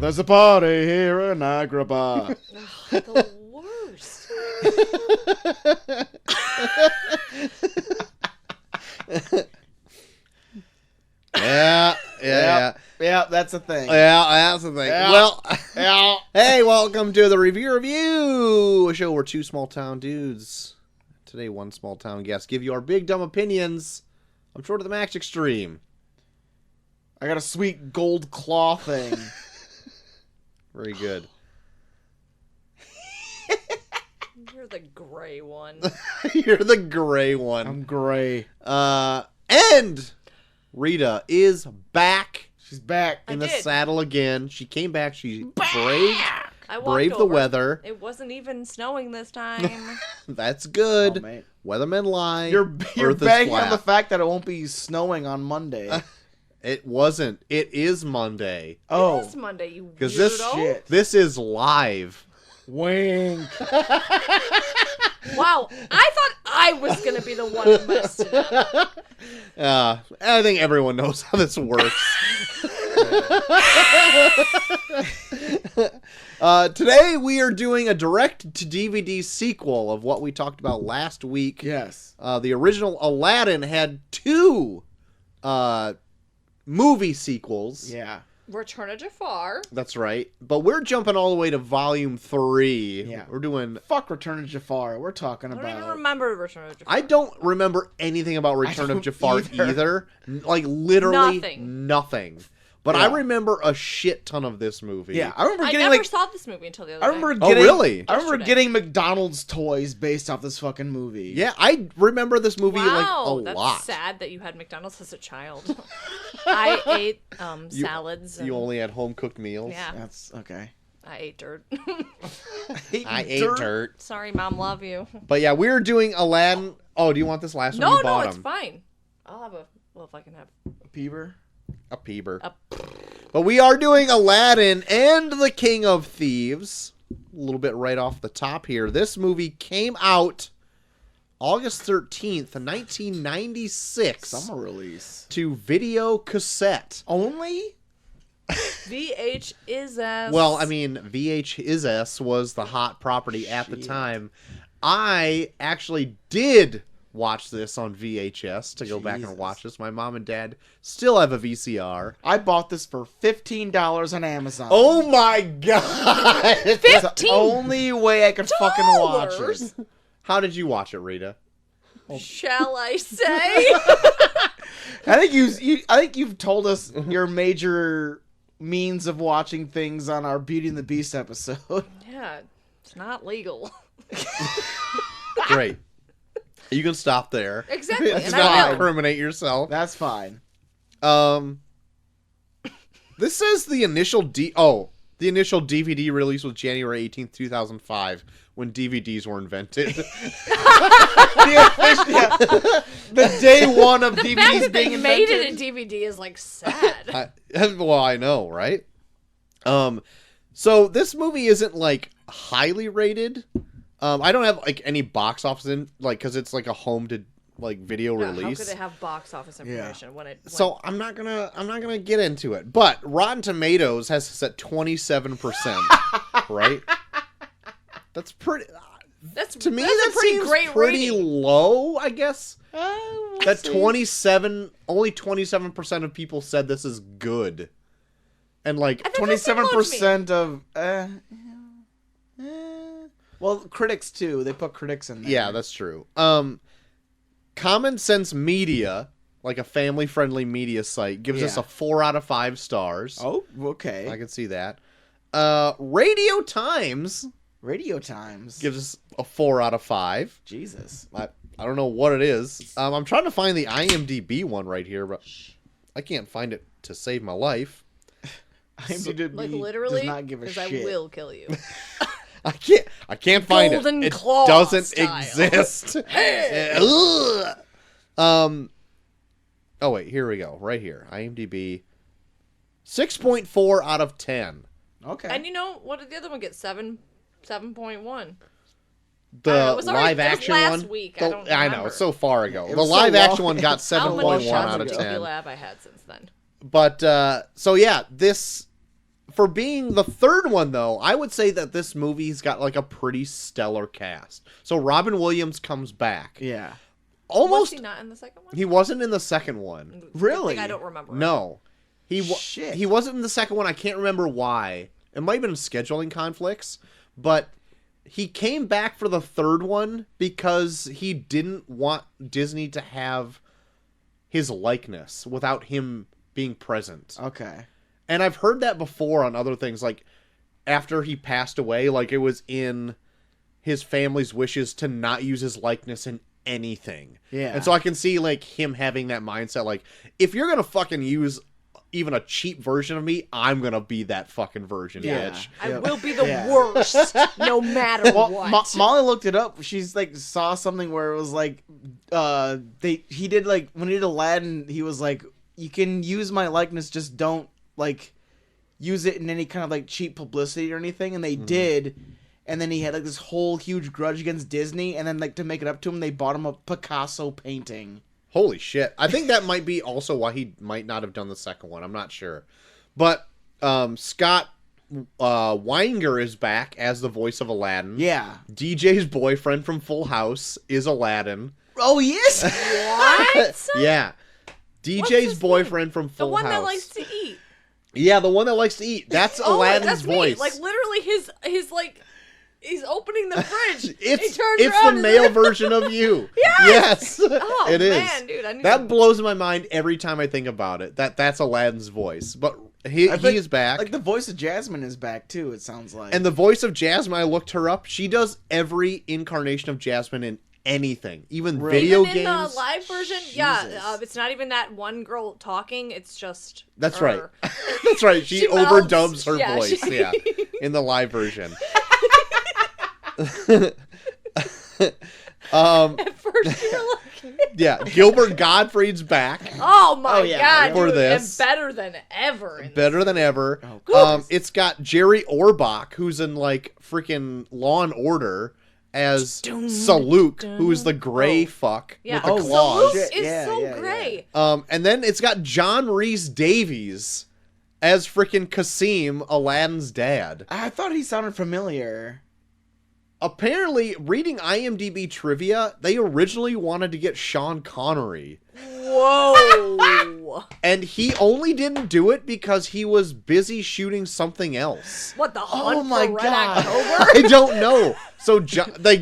There's a party here in Agrabah. The worst. Yeah, that's a thing. Yeah, that's the thing. Yeah. Well, Yeah. hey, welcome to the Review, a show where two small town dudes, today one small town guest, give you our big dumb opinions. I'm short of the max extreme. I got a sweet gold claw thing. Very good. You're the gray one. You're the gray one. I'm gray. And Rita is back. She's back. In the did. saddle again. She came back. She I walked braved the over. weather. It wasn't even snowing this time. That's good. Oh, mate. Weathermen lie. You're Earth is banging on flat. the fact that it won't be snowing on Monday. It wasn't. It is Monday. Oh, It's Monday, you weirdo. Because this shit. this is live. Wink. Wow, I thought I was going to be the one who messed it up. I think everyone knows how this works. Today we are doing a direct-to-DVD sequel of what we talked about last week. Yes. The original Aladdin had two movie sequels. Yeah. Return of Jafar. That's right. But we're jumping all the way to Volume 3. Yeah. We're doing... Fuck Return of Jafar. We're talking I don't even about. remember Return of Jafar. I don't remember anything about Return of don't Jafar either. Like, literally Nothing. But Yeah. I remember a shit ton of this movie. Yeah, I remember I getting never saw this movie until the other I remember day. getting. really? I remember Yesterday. getting McDonald's toys based off this fucking movie. Yeah, I remember this movie Wow, like a that's lot. sad that you had McDonald's as a child. I ate salads. You and- only had home cooked meals. Yeah, That's okay. I ate dirt. I ate dirt. Sorry, Mom, love you. But yeah, we were doing Aladdin. Oh, do you want this last one? No, You bought it's 'em. fine. I'll have a. Well, if I can have. Peeber. A peeber. A- But we are doing Aladdin and the King of Thieves. A little bit right off the top here. This movie came out August 13th, 1996. Summer release. To video cassette. Only? VH is as. Well, I mean, VHS was the hot property at the Shit. time. I actually did watch this on VHS to go back and Jesus. watch this. My mom and dad still have a VCR. I bought this for $15 on Amazon. Oh my god! It's the only way I could fucking watch $15? it. How did you watch it, Rita? Shall I say? I think you've told us your major means of watching things on our Beauty and the Beast episode. Yeah, it's not legal. Great. You can stop there. Exactly, Let's and not I will. incriminate yourself. That's fine. This says the initial the initial DVD release was January 18th, 2005, when DVDs were invented. The day one of The DVDs fact that being they invented. made it in DVD is like sad. Well, I know, right? So this movie isn't like highly rated. I don't have like any box office in because it's like a home to like video Yeah, release. How could they have box office information when it? So I'm not gonna get into it. But Rotten Tomatoes has this at 27%, right? That's pretty. that's To me, that's that a pretty seems great pretty rating. low. I guess We'll that see. 27% of people said this is good, and like I think that's similar to me. 27% of. Well, critics too. They put critics in there. yeah, that's true. Common Sense Media, like a family-friendly media site, gives us Yeah. a 4 out of 5 stars. Oh, okay. I can see that. Radio Times Radio Times. gives us a 4 out of 5. Jesus. I don't know what it is. I'm trying to find the IMDb one right here, but I can't find it to save my life. IMDb Like literally, does not give a because shit. I will kill you. I can't find Golden it. It Claw doesn't style. exist. Ugh. Oh wait, here we go. Right here. IMDb 6.4 out of 10. Okay. And you know what did the other one get? 7.1. The it was already- live it was action last one. week. The- I don't I know, remember. it's so far ago. It The was so live action long. one got How many 7.1 shots out of of Jockey 10. Lab I had since then? But so yeah, this for being the third one, though, I would say that this movie's got like a pretty stellar cast. So Robin Williams comes back. Yeah. Was he not in the second one? He wasn't in the second one. Really? I don't remember. No. Shit. He wasn't in the second one. I can't remember why. It might have been scheduling conflicts, but he came back for the third one because he didn't want Disney to have his likeness without him being present. Okay. And I've heard that before on other things, like after he passed away, like it was in his family's wishes to not use his likeness in anything. Yeah. And so I can see like him having that mindset, like, if you're gonna fucking use even a cheap version of me, I'm gonna be that fucking version, bitch. I will be the worst, no matter what. Molly looked it up. She's like saw something where it was like, he did like when he did Aladdin, he was like, you can use my likeness, just don't like use it in any kind of like cheap publicity or anything. And they did, and then he had like this whole huge grudge against Disney, and then like to make it up to him, they bought him a Picasso painting. Holy shit. I think that might be also why he might not have done the second one. I'm not sure. But Scott Weinger is back as the voice of Aladdin. Yeah. DJ's boyfriend from Full House is Aladdin. Oh, yes. What? Yeah. DJ's boyfriend from The Full one House. that likes to eat. Yeah, the one that likes to eat. That's Aladdin's that's voice. Me. Like literally his like he's opening the fridge. It's he turns the around male version of you. Yes! Oh, it is. Man, dude, I need that blows my mind every time I think about it. That's Aladdin's voice. But he is back. Like the voice of Jasmine is back too, it sounds like. And the voice of Jasmine, I looked her up. She does every incarnation of Jasmine in anything, even video even in games. the live version, it's not even that one girl talking. It's just That's her. right. That's right. She overdubs her voice. Yeah, in the live version. At first you're like, yeah, Gilbert Gottfried's back. oh my god, for dude, this. and better than ever. Better than ever. It's got Jerry Orbach, who's in like freaking Law and Order, as Saluk, who is the gray fuck with the claws. Saluk is so gray. And then it's got John Rhys Davies as freaking Kasim, Aladdin's dad. I thought he sounded familiar. Apparently, reading IMDb trivia, they originally wanted to get Sean Connery. Whoa. And he only didn't do it because he was busy shooting something else. What, the Hunt my for Red God. October? I don't know. So I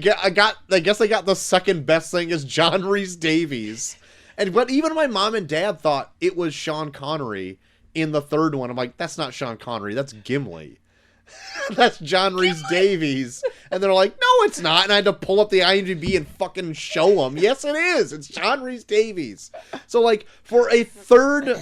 guess they got the second best thing as John Rhys Davies. But even my mom and dad thought it was Sean Connery in the third one. I'm like, that's not Sean Connery, that's Gimli. That's John Rhys Davies. And they're like, no, it's not. And I had to pull up the IMDb and fucking show them. Yes, it is. It's John Rhys Davies. So, like, for a third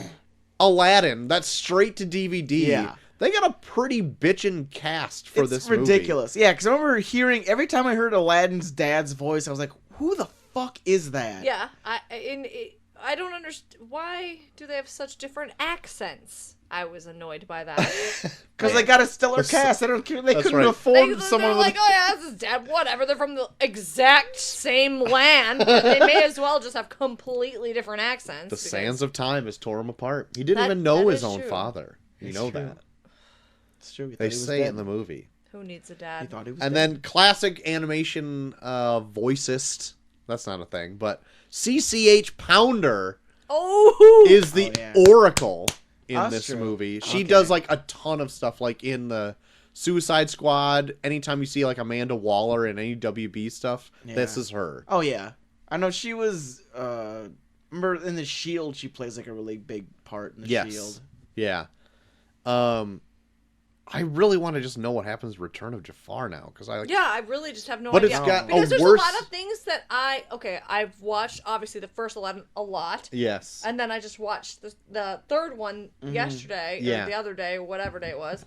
Aladdin that's straight to DVD, they got a pretty bitchin' cast for this movie. It's ridiculous. Yeah, because I remember hearing, every time I heard Aladdin's dad's voice, I was like, who the fuck is that? Yeah, I don't understand. Why do they have such different accents? I was annoyed by that. Because they got a stellar cast. They couldn't afford someone they're like, oh yeah, this is dad. Whatever. They're from the exact same land. But they may as well just have completely different accents. The sands of time has tore him apart. He didn't even know his own father. You know that. It's true. They say it in the movie. Who needs a dad? He thought he was and dead. then classic animation voicist. That's not a thing, but CCH Pounder is the Oracle in this movie. She does like a ton of stuff, like in the Suicide Squad. Anytime you see like Amanda Waller in any WB stuff, this is her. Oh yeah, I know she was. Remember in the Shield, she plays like a really big part in the Shield. Yeah. I really want to just know what happens in Return of Jafar now, because I really just have no but idea. It's got because there's worse... a lot of things that I've watched obviously the first Aladdin a lot. Yes. And then I just watched the third one yesterday or the other day, whatever day it was.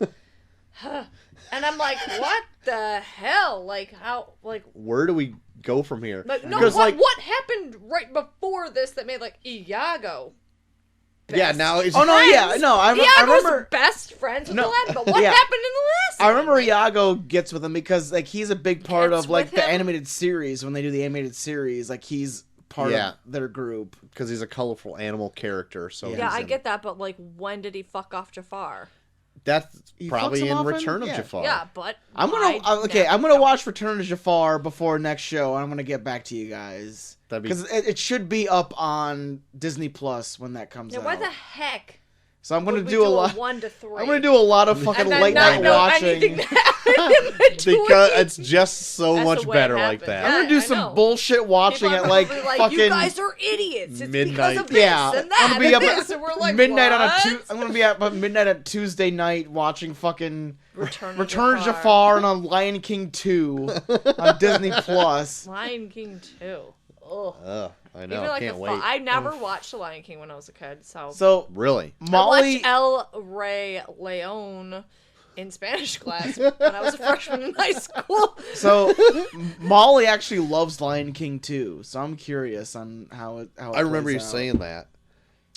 And I'm like, what the hell? Like how? Like where do we go from here? Like no, what happened right before this that made like Iago? Yeah, now it's I remember best friends with Aladdin, but what happened in the last one? I remember Iago gets with him because like he's a big part of like the animated series. When they do the animated series, like he's part of their group because he's a colorful animal character. So I get that, but like when did he fuck off Jafar? That's He probably fucks him in often? Return of Yeah. Jafar. Yeah, but I'm gonna watch Return of Jafar before next show, and I'm gonna get back to you guys because it should be up on Disney Plus when that comes out. Why the heck? So I'm gonna would we do a lot. 1 to 3. I'm gonna do a lot of fucking late night watching. Because it's just so That's much the way better it like happens. that. I'm gonna do some bullshit watching People at are like probably fucking you guys are idiots. It's midnight. because of this and that. I'm gonna be and up this. And we're like, midnight what? I'm gonna be up at midnight at Tuesday night watching fucking Return of Jafar and on Lion King 2 on Disney Plus. Lion King 2. Ugh. I know. Even like Can't wait. I never watched The Lion King when I was a kid, So really, Molly I watched El Rey Leon in Spanish class when I was a freshman in high school. So Molly actually loves Lion King 2, so I'm curious on how it I remember you plays out. saying that.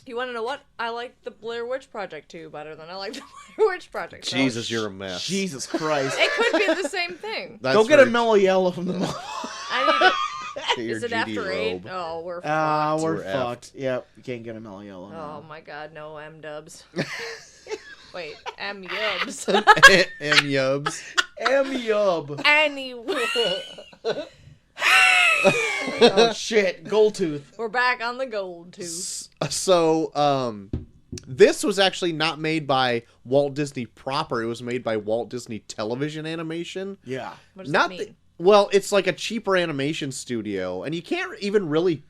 You want to know what? I like the Blair Witch Project 2 better than I like the Blair Witch Project. So Jesus, you're a mess. Jesus Christ. it could be the same thing. That's Go get a very- mellow yellow from the mall. I need to. Get your Is it GD after 8? robe. Oh, we're fucked. We're We're fucked. Yep, you can't get a mellow yellow. Oh now. my god, no M-dubs. Wait, M-yubs. M-yubs. M-yub. Anyway. Oh shit, gold tooth. We're back on the gold tooth. So, this was actually not made by Walt Disney proper. It was made by Walt Disney Television Animation. Yeah. What does Not that mean? well, it's like a cheaper animation studio, and you can't even really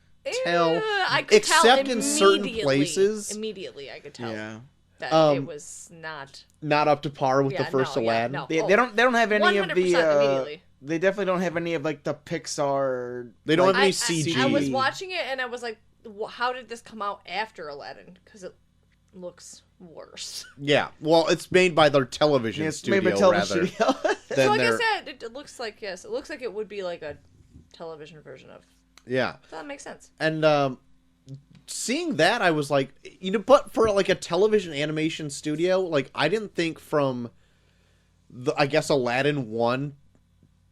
tell, I could except tell in certain immediately. places. Immediately, I could tell Yeah. that it was not. Not up to par with Yeah, the first no, yeah, Aladdin. no. They don't have any of 100% the immediately. they definitely don't have any of like the Pixar. They don't like, have any I CG. was watching it and I was like, how did this come out after Aladdin? Because it looks worse. Yeah, well, it's made by their television Yeah, it's studio, made by television rather. studio. than So like their... I said, it looks like, yes, it looks like it would be like a television version of. Yeah. So that makes sense. And seeing that, I was like, but for like a television animation studio, like I didn't think from I guess Aladdin 1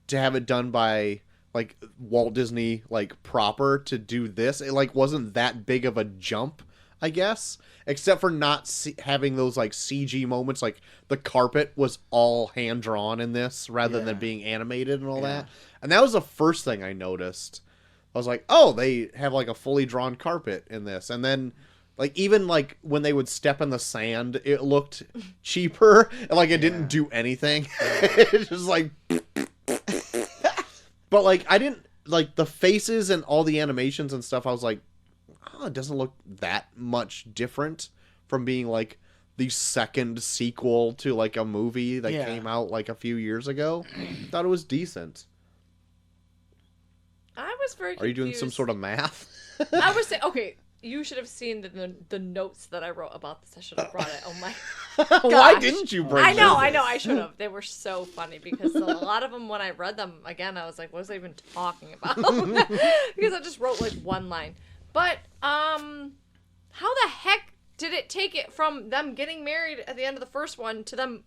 to have it done by like Walt Disney like proper to do this, it like wasn't that big of a jump, I guess, except for not having those like CG moments. Like the carpet was all hand drawn in this rather than being animated and all that. And that was the first thing I noticed. I was like, oh, they have like a fully drawn carpet in this. And then like even like when they would step in the sand, it looked cheaper. And, like it didn't do anything. It's just like but like I didn't like the faces and all the animations and stuff. I was like, oh, it doesn't look that much different from being like the second sequel to like a movie that came out like a few years ago. Thought it was decent. I was very confused. Are you doing some sort of math? I was saying, okay, you should have seen the notes that I wrote about this. I should have brought it. Oh my Why gosh. didn't you bring I know, this? I should have. They were so funny because a lot of them, when I read them again, I was like, what was I even talking about? Because I just wrote like one line. But, how the heck did it take it from them getting married at the end of the first one to them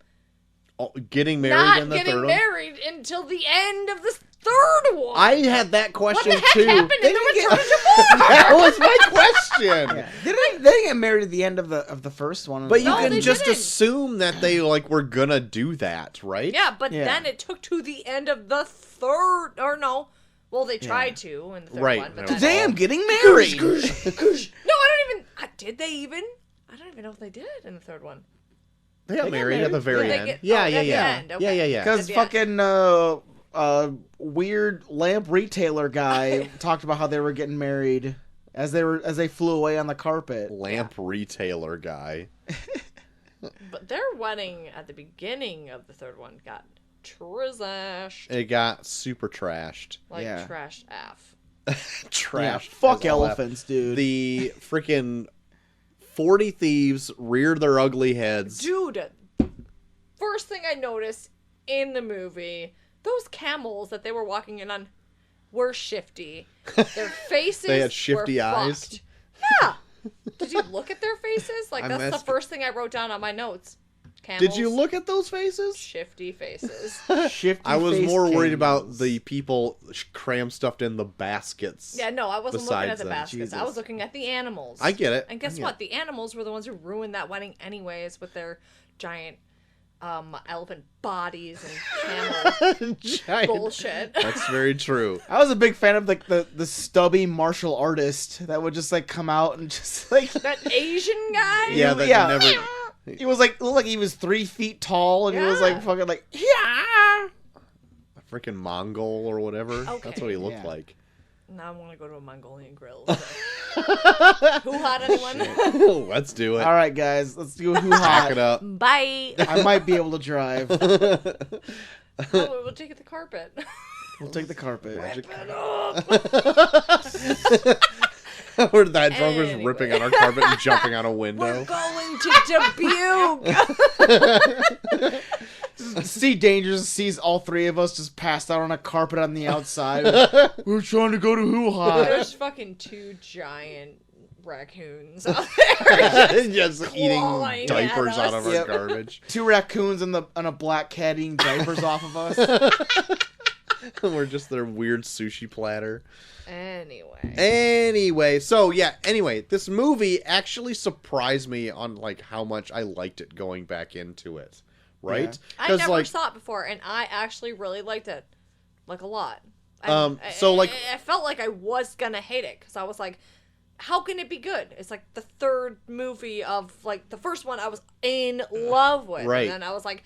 Getting married not in the getting third one? married until the end of the third one? I had that question what the heck too. happened in the Return of Jafar? That was my question. Yeah. They didn't get married at the end of the first one. But you No, can they just didn't. assume that they like were gonna do that, right? Yeah, but Yeah. then it took to the end of the third, or no. Well, they tried to in the third Right. one. But No. then, today I'm getting married. no, I don't even. Did they even? I don't even know if they did in the third one. They got They got married at the married. very They end. get- Yeah, at yeah, the yeah. end, okay. Yeah. Because Yeah. fucking weird lamp retailer guy talked about how they were getting married as they flew away on the carpet. Lamp retailer guy. But their wedding at the beginning of the third one got trashed. It got super trashed. Like Yeah. trashed af. Trashed. Fuck as all F. elephants, dude. The freaking 40 thieves reared their ugly heads. Dude, first thing I noticed in the movie, those camels that they were walking in on were shifty. Their faces They had shifty were eyes? fucked. Yeah. Did you look at their faces? Like, I that's the missed- first thing I wrote down on my notes. Camels, Did you look at those faces? shifty faces. Shifty I was faced more worried camels. about the people cram stuffed in the baskets. Yeah, no, I wasn't looking at Besides the them, baskets. I Jesus. was looking at the animals. I get it. And guess I get what? it. The animals were the ones who ruined that wedding anyways with their giant elephant bodies and camel Giant. bullshit. That's very true. I was a big fan of like the stubby martial artist that would just like come out and just like That Asian guy. Yeah, that Yeah. never. he was like looked like he was 3 feet tall and he was Yeah. like fucking like yeah. A freaking Mongol or whatever. Okay. That's what he looked Yeah. like. Now I want to go to a Mongolian grill. So. Who hot anyone? Let's do it. All right, guys, let's do who Pack it hot. up. Bye. I might be able to drive. Oh, we'll take the carpet. We'll take the carpet. Magic Rip it up. Where that drunk was Anyway. ripping on our carpet and jumping out a We're window. going to Dubuque. See Dangers sees all 3 of us just passed out on a carpet on the outside. We're trying to go to Hoo Ha. There's fucking 2 giant raccoons out there. Just eating clawing at diapers out of us. our Yep. garbage. 2 raccoons and a black cat eating diapers off of us. We're just their weird sushi platter. Anyway. So yeah, this movie actually surprised me on like how much I liked it going back into it. Right? I 'Cause, never like, saw it before, and I actually really liked it. Like, a lot. So, like- I felt like I was gonna hate it, because I was like, how can it be good? It's like the 3rd movie of, like, the first one I was in love with. Right. And then I was like,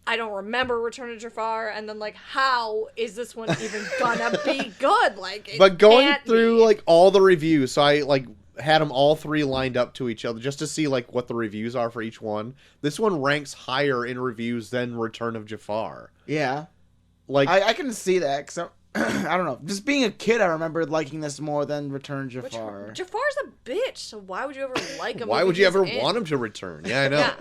I don't remember Return of Jafar, and then, like, how is this one even gonna be good? Like, it But going can't through be. like all the reviews, so I like had them all 3 lined up to each other just to see like what the reviews are for each one. This one ranks higher in reviews than Return of Jafar. Yeah. Like I can see that because I don't know. Just being a kid, I remember liking this more than Return Which, Jafar. Jafar's a bitch, so why would you ever like him? why would you ever want him to return? Yeah, I know. Yeah.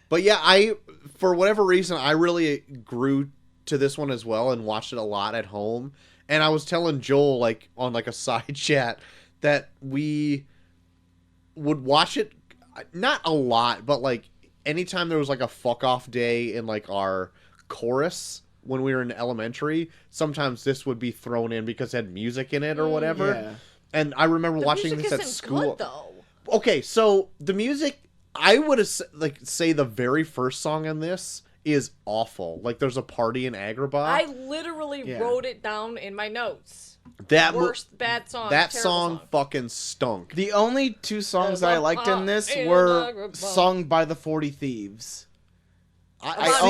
But yeah, for whatever reason, I really grew to this one as well and watched it a lot at home. And I was telling Joel, like, on, like, a side chat that we would watch it, not a lot, but, like, anytime there was, like, a fuck-off day in, like, our chorus when we were in elementary, sometimes this would be thrown in because it had music in it or whatever. Yeah. And I remember The watching music this at isn't school. good, though. Okay, so the music, I would like say the very first song in this is awful. Like there's a party in Agrabah. I literally Yeah. wrote it down in my notes. that Worst bad song. that terrible song fucking stunk. The only 2 songs There's I a liked in this party in were Agrabah. sung by the 40 Thieves. I Brush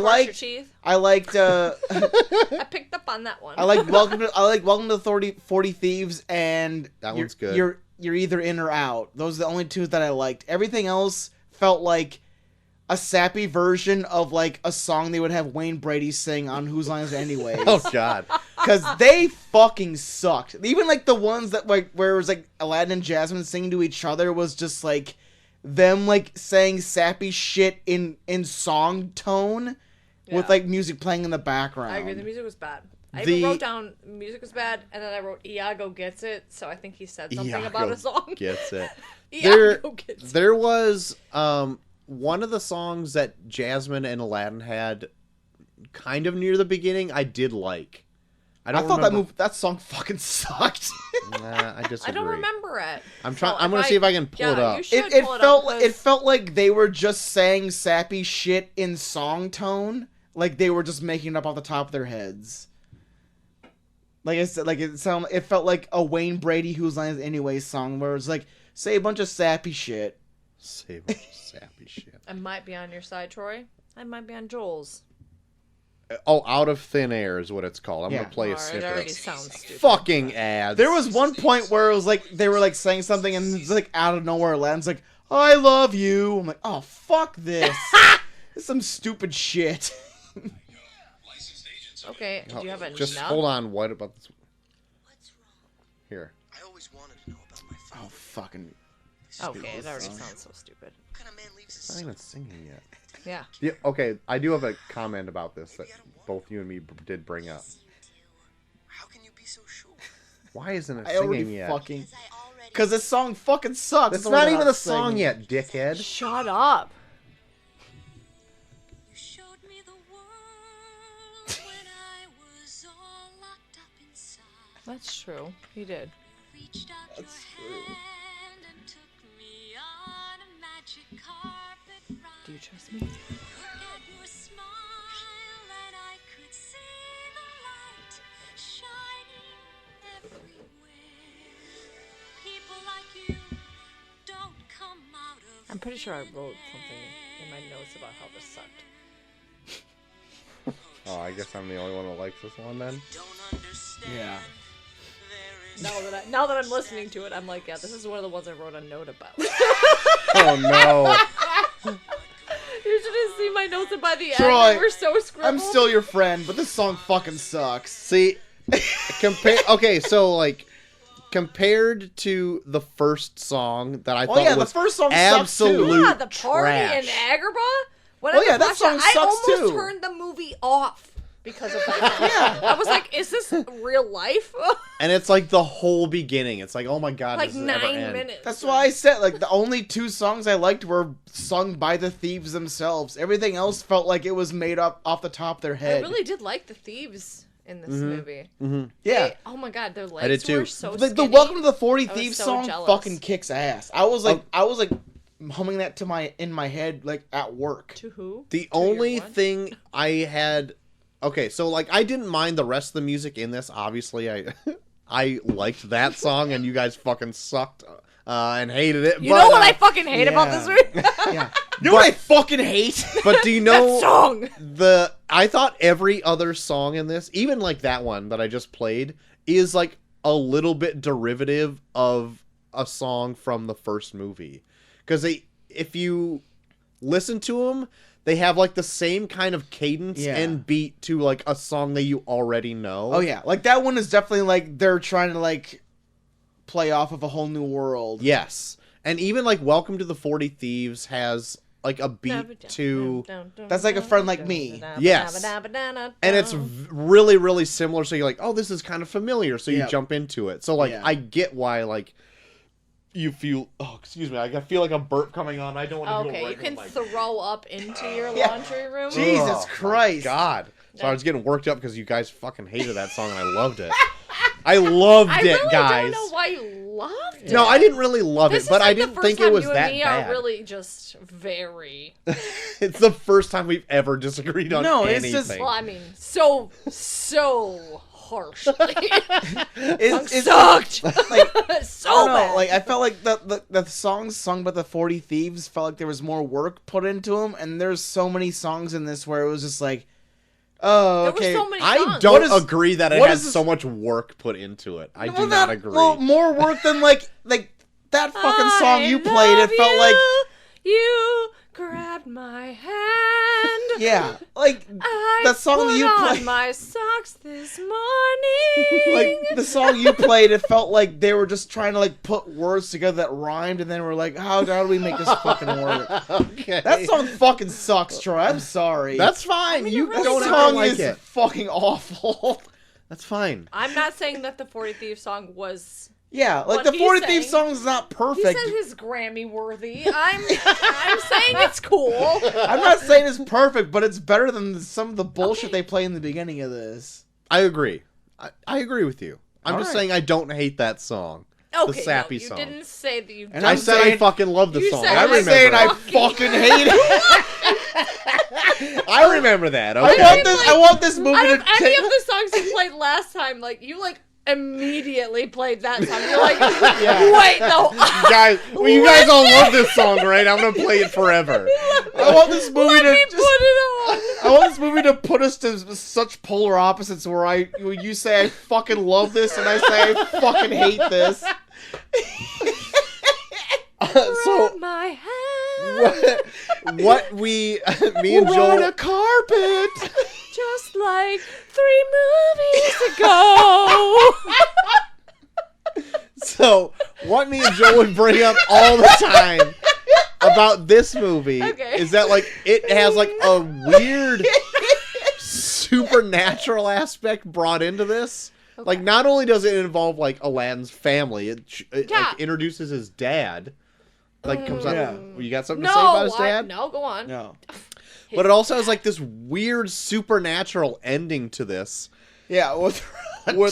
like- your teeth. I liked I picked up on that one. I like Welcome to the 40 Thieves and That you're- one's good. You're either in or out. Those are the only 2 that I liked. Everything else felt like a sappy version of like a song they would have Wayne Brady sing on Whose Line Is It Anyways. Oh god. Because they fucking sucked. Even like the ones that like where it was like Aladdin and Jasmine singing to each other was just like them like saying sappy shit in song tone with Yeah. like music playing in the background. I agree. The music was bad. I The- even wrote down music was bad, and then I wrote Iago gets it. So I think he said something about Iago a song. Gets it. Iago gets it. There was one of the songs that Jasmine and Aladdin had kind of near the beginning I did like. I thought that song fucking sucked. Nah, I disagree. I don't remember it. I'm trying. So I'm gonna see if I can pull it up. You should it pull it felt up it felt like they were just saying sappy shit in song tone, like they were just making it up off the top of their heads. Like I said, it felt like a Wayne Brady Whose Line Is It Anyways song where it's like say a bunch of sappy shit. Say a bunch of sappy shit. I might be on your side, Troy. I might be on Joel's. Oh, Out of Thin Air is what it's called. I'm Yeah. gonna play a Alright, it already snippet. sounds stupid. Fucking ads. There was one point where it was like they were like saying something and it's like out of nowhere Aladdin's like, I love you. I'm like, oh fuck this. This is some stupid shit. Okay, do you have a Just nut? hold on. What about this? What's wrong? Here. I always wanted to know about my father. Oh fucking Okay, it already sounds so stupid. What kind of man leaves his I'm not son? even singing yet. Yeah. Yeah. Okay. I do have a comment about this that both you and me did bring up. How can you be so sure? Why isn't it I singing already yet? fucking because this song fucking sucks. It's the way not they're even a song singing. yet, dickhead. Shut up. You showed me the world when I was all locked up inside. That's true. He did. Reached out That's your true. hand and took me on a magic carpet ride. Do you trust me? Look at I'm pretty sure I wrote something in my notes about how this sucked. Oh, I guess I'm the only one that likes this one then. Yeah. Now that I'm listening to it, I'm like, yeah, this is one of the ones I wrote a note about. Oh no. You should have seen my notes, and by the Troy, end, they were so scribbled. I'm still your friend, but this song fucking sucks. See, so like compared to the first song that I thought the was first song sucks absolute too. Yeah, the party trash. in Agrabah. When Oh, I yeah, that watched song it, I sucks, almost too. turned the movie off because of that. Yeah, I was like, "Is this real life?" And it's like the whole beginning. It's like, oh my god, Like does this ever 9 end? minutes. That's why I said, like, the only 2 songs I liked were sung by the thieves themselves. Everything else felt like it was made up off the top of their I head. really did like the thieves in this movie. Yeah. Oh my god, their did legs too. were so The skinny. Welcome to the 40 I was Thieves so song jealous. fucking kicks ass. I was like humming that in my head like at work. To who? The To your only what? thing I had, okay, so like I didn't mind the rest of the music in this. Obviously, I I liked that song, and you guys fucking sucked and hated it. You but, know what I fucking hate about this movie? Yeah. You know what I fucking hate? But do you know Song. I thought every other song in this, even like that one that I just played, is like a little bit derivative of a song from the first movie. Because if you listen to them, they have like the same kind of cadence Yeah. and beat to like a song that you already know. Oh yeah, like that one is definitely like they're trying to like play off of a whole new world. Yes. And even like Welcome to the 40 Thieves has like a beat to, That's like A Friend Like Me. Yes. and it's really, really similar. So you're like, oh, this is kind of familiar. So you Yeah. jump into it. So like, Yeah. I get why like you feel, oh, excuse me, I feel like a burp coming on. I don't want to go Okay, right you can in my... throw up into your Yeah. laundry room. Jesus Oh, my Christ. God. So I was getting worked up because you guys fucking hated that song and I loved it. I loved I it, really guys. don't know why you loved it. No, I didn't really love This it, but is I like the didn't first think it time was you that and me bad. are really just very. It's the first time we've ever disagreed on No, it's anything. just- Well, I mean, so harshly. It's Sucked. like So I don't know, bad. like I felt like the songs sung by the 40 Thieves felt like there was more work put into them, and there's so many songs in this where it was just like, oh, There okay. were so many I songs. don't What is- agree that it what has is this- so much work put into it. I Well, do not agree. Well, more work than like that fucking song you played. It I felt love like you. You grabbed my hand. yeah, like I that song put you on played. my socks this morning. Like the song you played, it felt like they were just trying to like put words together that rhymed, and then we're like, how do we make this fucking work? Okay. That song fucking sucks, Troy. I'm sorry. That's fine. mean, You it really don't that have to song like is it. fucking awful. That's fine. I'm not saying that the 40 Thieves song was. Yeah, like What the he's 40 Thieves saying- song is not He perfect. says it's Grammy worthy. I'm saying it's cool. I'm not saying it's perfect, but it's better than some of the bullshit they play in the beginning of this. I agree. I agree with you. I'm just Alright. saying I don't hate that song. Okay, the sappy no, you song. didn't say that you. And I I'm said I saying- fucking love the You song. said I I remember. saying I fucking fucking hate it. I remember that. I Okay. want this. I want this movie Out to of any take. of the songs you played last time, like you immediately played that song. You're like, Yeah. wait, no. Guys, well, you guys all love this song, right? I'm gonna play it forever. I want this movie Let to me just. put it on. I want this movie to put us to such polar opposites where you say I fucking love this and I say I fucking hate this. So Grab my hand, what me and We're Joel on a carpet. just like 3 movies ago. So, what me and Joel would bring up all the time about this movie Okay. is that, like, it has, like, a weird supernatural aspect brought into this. Like, not only does it involve, like, Aladdin's family, it Yeah. like, introduces his dad. Like, comes out. Yeah. You got something to say about his dad? No, go on. No. But it also has, like, this weird supernatural ending to this. Yeah, with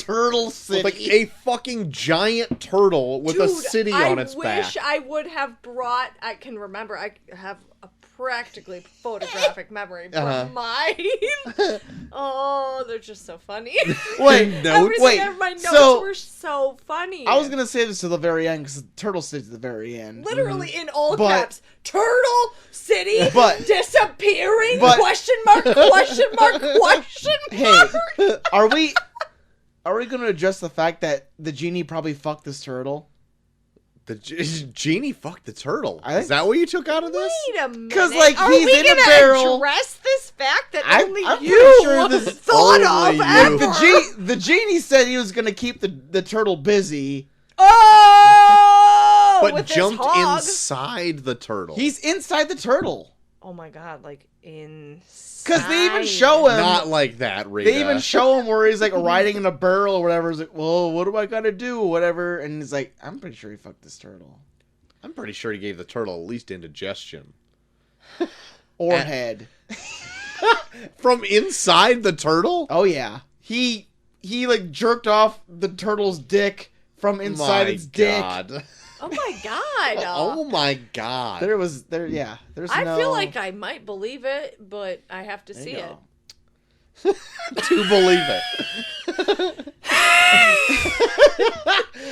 Turtle City. With, like, a fucking giant turtle with a Dude, city on its I back. wish I would have brought. I can remember. I have a practically photographic memory, but Uh-huh. mine. Oh, they're just so funny. Wait, Notes? wait. My notes so were so funny. I was gonna say this to the very end because the turtle stays at the very end. literally in all But- caps. Turtle City But- disappearing? but- Question mark? Question mark? Question mark? Hey, are we gonna address the fact that the genie probably fucked this turtle? The genie fucked the turtle. I think- Is that what you took out of this? Wait a minute. 'Cause, like, Are he's we in a gonna barrel. address this fact that I'm only pretty you sure this- thought Only of you. ever? The genie said he was gonna keep the turtle busy. Oh! But with his jumped hog. inside the turtle. He's inside the turtle. Oh my god, like in. Because they even show him. not like that, Rita. They even show him where he's like riding in a barrel or whatever. He's like, well, what do I gotta do? Whatever. And he's like, I'm pretty sure he fucked this turtle. I'm pretty sure he gave the turtle at least indigestion. Or And- head. From inside the turtle? Oh yeah. He like jerked off the turtle's dick from inside My its dick. God. Oh my god. Oh my God. There's I no. feel like I might believe it, but I have to There see you it. go. To believe it.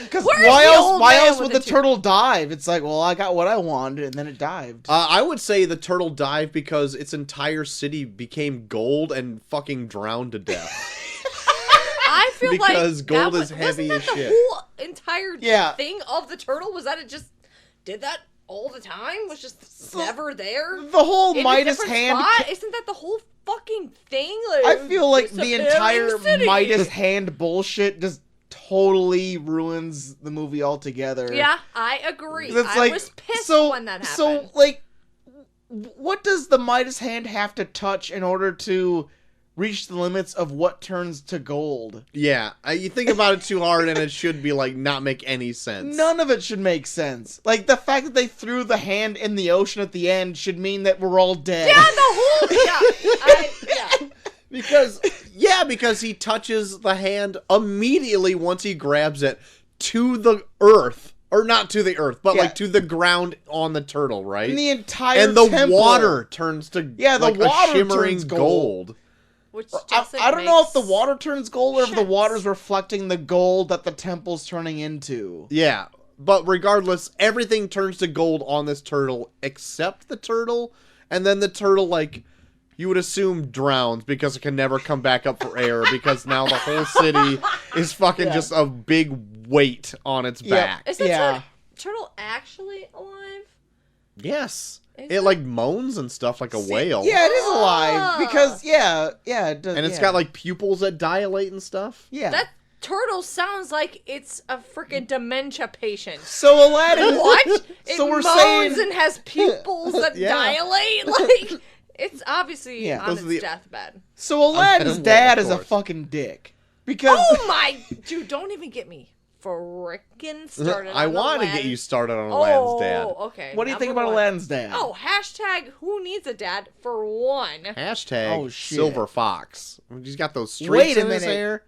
Because Where's why the else? old Why man else with would the the turtle dive? It's like, well, I got what I wanted, and then it dived. I would say the turtle dived because its entire city became gold and fucking drowned to death. I feel Because like gold that is heavy wasn't as that the shit. whole entire Yeah. thing of the turtle was that it just did that all the time? Was just never there? The whole In a Midas different hand. spot? Isn't that the whole fucking thing? Like, I feel like the disappearing entire city? Midas hand bullshit just totally ruins the movie altogether. Yeah, I agree. It's I like, was pissed so, when that happened. So, like, what does the Midas hand have to touch in order to reach the limits of what turns to gold? Yeah, you think about it too hard and it should be like not make any sense. None of it should make sense. Like, the fact that they threw the hand in the ocean at the end should mean that we're all dead. yeah, the whole yeah. Because he touches the hand immediately once he grabs it to the earth. Or not to the earth, but Yeah. like to the ground on the turtle, right? And the entire And the temple. water turns to Yeah, the like water a shimmering turns gold. Which I doesn't don't know make if the water turns gold or if the sense. water's reflecting the gold that the temple's turning into. Yeah, but regardless, everything turns to gold on this turtle except the turtle, and then the turtle, like, you would assume drowns because it can never come back up for air because now the whole city is fucking just a big weight on its Yeah. back. Is the Yeah. turtle actually alive? Yes. Is It it? like moans and stuff like a whale. Yeah, it is alive Ah. because it does. And it's yeah. got like pupils that dilate and stuff. yeah. That turtle sounds like it's a freaking dementia patient. So Aladdin, What? It So we're moans saying- and has pupils that Yeah. dilate. Like it's obviously Yeah. on Those its are the- deathbed. So Aladdin's Well, dad of is a course. fucking dick because Oh my dude! Don't even get me frickin' started. I on want to Aladdin. get you started on Aladdin's dad. Okay. what do you think number about one. Aladdin's dad? Oh, hashtag who needs a dad for one. Hashtag Oh, shit. Silver Fox. He's got those streaks Wait a in his minute. hair.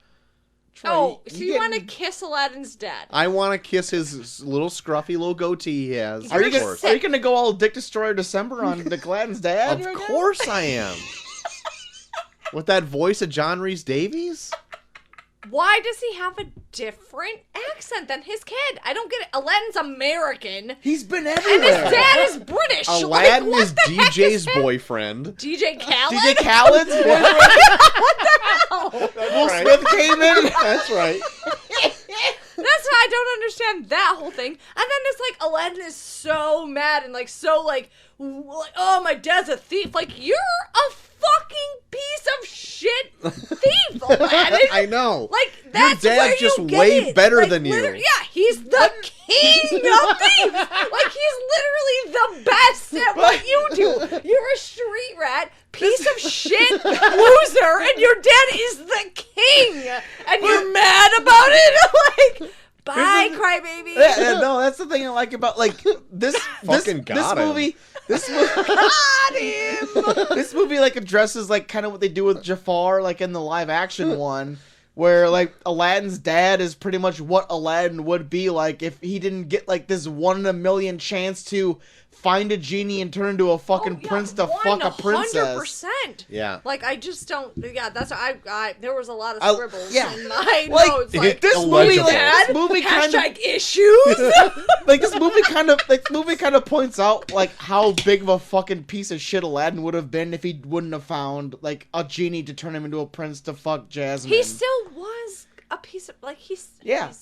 Troy, Oh, so you want to getting- kiss Aladdin's dad? I want to kiss his little scruffy little goatee he has. Are you of gonna course. are you gonna go all Dick Destroyer December on Aladdin's dad? Of right now? course I am. With that voice of John Rhys Davies? Why does he have a different accent than his kid? I don't get it. Aladdin's American, He's been and everywhere. his dad is British. Aladdin like, what is the heck DJ's is his- boyfriend. DJ Khaled. DJ Khaled's boyfriend. Will Smith came in. That's right. That's why I don't understand that whole thing. And then it's like Aladdin is so mad and like so like oh, my dad's a thief. Like, you're a fucking piece of shit thief, Aladdin. I know. Like, that's Your dad's where just you get way it. better Like, than you. Yeah, he's the king of thieves. Like, he's literally the best at what you do. You're a street rat, piece of shit loser, and your dad is the king. And you're mad about it? Like, bye, crybaby. No, that's the thing I like about like this Fucking got him. movie. This movie, Got him. this movie like addresses like kind of what they do with Jafar, like in the live action one, where like Aladdin's dad is pretty much what Aladdin would be like if he didn't get like this 1 in a million chance to find a genie and turn into a fucking prince to fuck a princess. 100%. Yeah. Like, I just don't. Yeah, that's I there was a lot of I- scribbles yeah. in my Like, notes. Like, this movie, Illegible. this movie kind of, hashtag issues. like this movie kind of points out like how big of a fucking piece of shit Aladdin would have been if he wouldn't have found like a genie to turn him into a prince to fuck Jasmine. He still was a piece of like he's Yeah.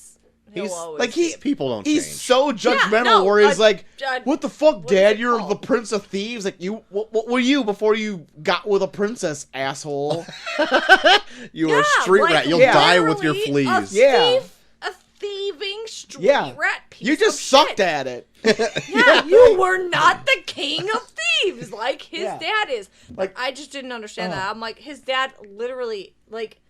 he'll He's always like be. People don't he's change. so judgmental no, where he's like, uh, what the fuck, what is Dad? it You're called? the Prince of Thieves. Like what were you before you got with a princess, asshole? You are a street like, rat. You'll yeah. die with your literally fleas. Yeah. A thieving street Yeah. rat piece You just of sucked shit. at it. Yeah, you were not the king of thieves like his Yeah. dad is. Like- I just didn't understand that. I'm like, his dad literally, like,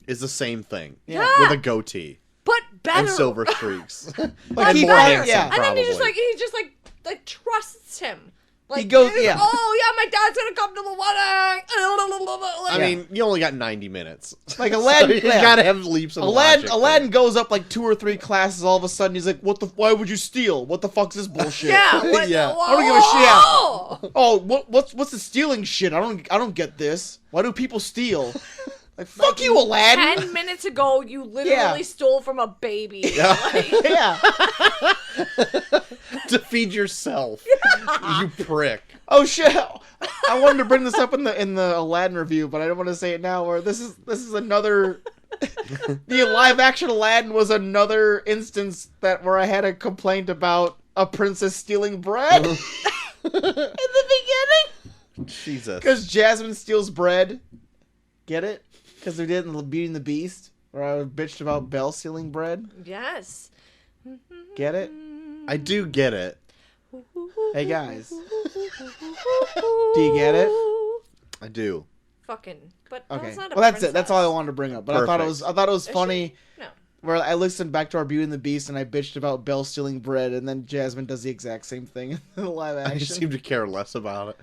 Is the same thing. Yeah. With a goatee but better. and silver streaks. Like, and he more better. handsome, Yeah. And then probably. he just like trusts him. Like, He goes- he's, yeah. oh yeah, my dad's gonna come to the wedding. I mean, you only got 90 minutes. Like Aladdin, So you yeah. gotta have leaps of logic. Aladdin goes up like 2 or 3 classes. All of a sudden, he's like, why would you steal? What the fuck's this bullshit? yeah, what, Yeah. whoa, I don't give a shit. whoa. Oh, what's the stealing shit? I don't get this. Why do people steal? Like, fuck you, Aladdin. 10 minutes ago, you literally Yeah. stole from a baby. Yeah. Like, Yeah. to feed yourself. You prick. Oh shit. I wanted to bring this up in the Aladdin review, but I don't want to say it now. Where this is another. The live action Aladdin was another instance where I had a complaint about a princess stealing bread in the beginning. Jesus. Because Jasmine steals bread. Get it? Because they did in Beauty and the Beast, where I bitched about Belle stealing bread. yes. Get it? I do get it. Hey guys, do you get it? I do. Fucking. But Okay. that's not a Well, that's it. princess. That's all I wanted to bring up. But I thought it was Is funny. No. Where I listened back to our Beauty and the Beast and I bitched about Belle stealing bread, and then Jasmine does the exact same thing in the live I action. seem to care less about it.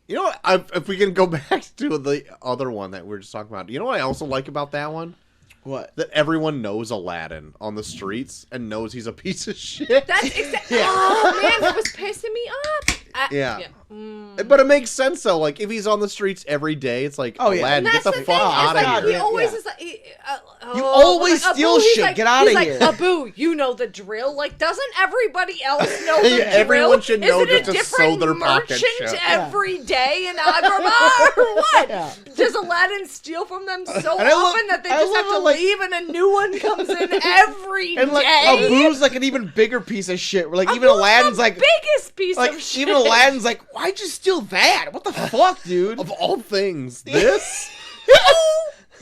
You know what? If we can go back to the other one that we were just talking about, you know what I also like about that one? What? That everyone knows Aladdin on the streets and knows he's a piece of shit. That's exactly. Oh man, that was pissing me off. Yeah. Mm. But it makes sense though. Like if he's on the streets every day, it's like, Oh, yeah. Aladdin, And get that's the the fuck thing. out It's of like, here. he always Yeah. is like, You always like, steal Abu, he's shit. like- Get outta he's here. Like, Abu, you know the drill. Like, doesn't everybody else know the drill? Everyone should know Isn't it just to different sew their pockets merchant shut. every day in Agrabah or what? Yeah. Does Aladdin steal from them so And I love- often that they I just have love to it, like- leave and a new one comes in every And like day? Abu's like an even bigger piece of shit. Where, like even Abu's Aladdin's the like biggest piece like of shit. even Aladdin's like, why'd you steal that? What the fuck, dude? Of all things, this?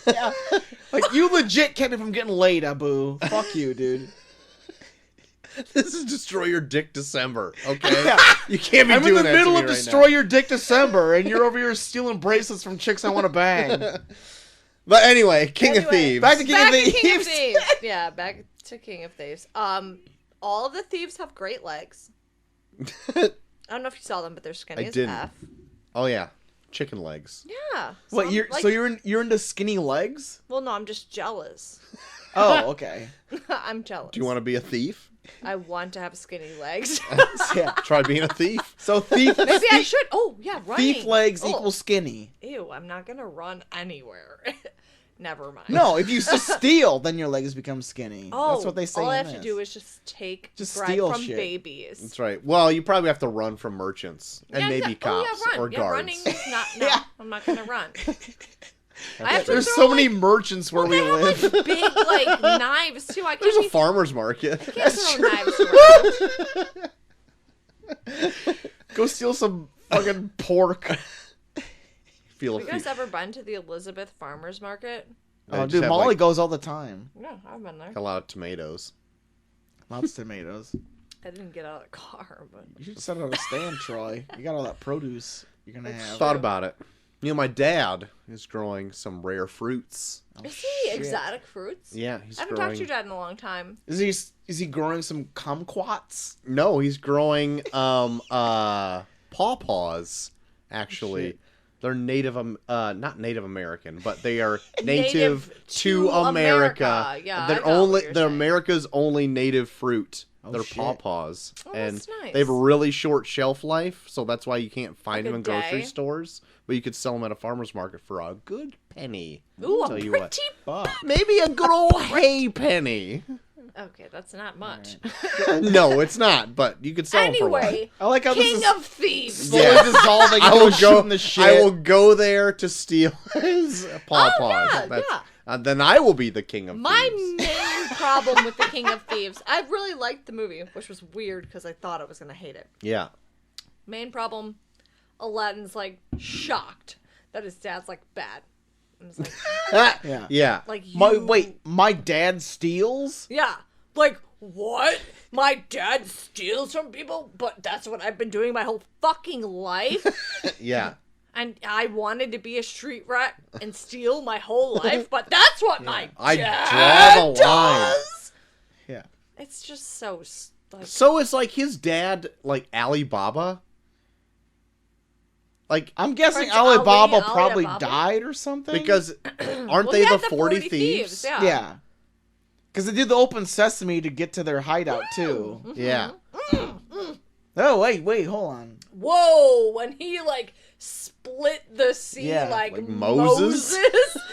Yeah. Like you legit kept me from getting laid, Abu. Fuck you, dude. This is Destroy Your Dick December, okay? Yeah. You can't be I'm in doing the that to middle me of right Destroy Your Dick December, and you're over here stealing bracelets from chicks I want to bang. now. But anyway, King of Anyway, Thieves. Back to King Back of to King of Thieves. Thieves. Yeah, back to King of Thieves. All of the thieves have great legs. I don't know if you saw them, but they're skinny I as didn't. F. Oh yeah, chicken legs. Yeah. What some, you're like- so you're into skinny legs? Well, no, I'm just jealous. Oh, okay. I'm jealous. Do you want to be a thief? I want to have skinny legs. Yeah. Try being a thief. So thief Maybe I should. Oh, yeah, running. thief legs Oh. equals skinny. Ew, I'm not gonna run anywhere. Never mind. No, if you just steal, then your legs become skinny. Oh, That's what they say. all I in have to this. do is just take Just bread steal from shit. babies. That's right. Well, you probably have to run from merchants and Yeah, maybe cops run. or yeah, guards. running is not. No, Yeah. I'm not gonna run. I have to There's throw, so many like, merchants where we they have, live. like, big like knives too. I There's can't a farmer's market. throw knives around. Go steal some fucking pork. Feel Have you guys ever been to the Elizabeth Farmers Market? Oh, dude, Molly goes all the time. No, I've been there. a lot of tomatoes. Lots of tomatoes. I didn't get out of the car, but You should set out a stand, Troy. You got all that produce you're gonna have. Thought about it. You know, my dad is growing some rare fruits. Oh, is he shit. exotic fruits? Yeah, he's I haven't growing. talked to your dad in a long time. Is he growing some kumquats? No, he's growing pawpaws. Actually, shit. they're not Native American, but they are Native native to to America. America. Yeah, I they're got what only you're they're saying. America's only native fruit. Oh, They're shit. pawpaws, Oh, and that's nice. they have a really short shelf life, so that's why you can't find Like them a in grocery day? stores. But you could sell them at a farmer's market for a good penny. Ooh, Tell a you pretty. what. Maybe a good old hay penny. Okay, that's not much. No, it's not, but you could sell them for one. Anyway, I like how King this is of Thieves. slowly Yeah. dissolving I into will shooting go. the shit. I will go there to steal his pawpaws. Oh, yeah, yeah. Then I will be the king of My thieves. main problem with the King of Thieves, I really liked the movie, which was weird because I thought I was gonna hate it. Yeah. Main problem, Aladdin's like shocked that his dad's like bad. And it's like, Yeah. Yeah. like My dad steals? yeah, like what? My dad steals from people, but that's what I've been doing my whole fucking life. Yeah. And I wanted to be a street rat and steal my whole life, but that's what my I dad draw the line. does. Yeah. It's just so like So it's like his dad, like Alibaba. Like I'm guessing Prince Ali, Alibaba probably Alibaba? died or something. because aren't well, they yeah, the 40 thieves? Yeah. yeah. Because they did the open sesame to get to their hideout, too. Yeah. Oh, wait, hold on. Whoa, when he like split the sea Yeah, like Moses?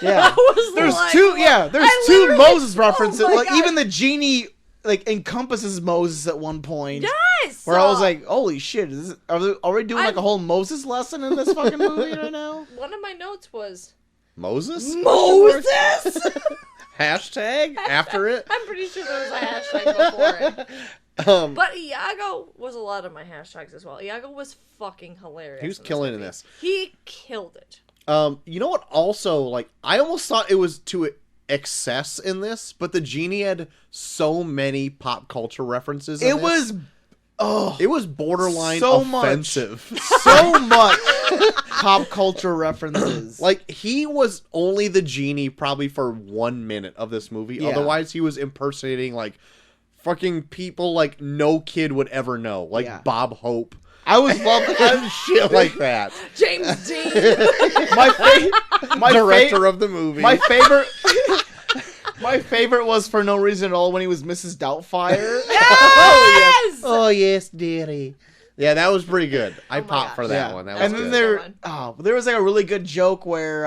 Yeah. That was There's like, two, what? yeah, there's I two literally- Moses oh references. my Like, God. even the genie, like, encompasses Moses at one point. Yes. Where I was like, holy shit, are they already doing like I- a whole Moses lesson in this fucking movie right now? one of my notes was Moses? Moses. Hashtag after it? I'm pretty sure there was a hashtag before it. But Iago was a lot of my hashtags as well. Iago was fucking hilarious. He was in killing in movie. this. He killed it. You know what? Also, like, I almost thought it was to excess in this, but the genie had so many pop culture references. In It was, it was borderline so much. offensive. so much pop culture references. Like, he was only the genie probably for 1 minute of this movie. Yeah. Otherwise, he was impersonating like fucking people like no kid would ever know, like Yeah. Bob Hope I was loving and shit like that. James Dean. my Director of the movie. my favorite. My favorite was for no reason at all when he was Mrs. Doubtfire. Yes. Oh yes, dearie. Yeah, that was pretty good. I my popped gosh. for that one. That was and good. then good. there was like a really good joke where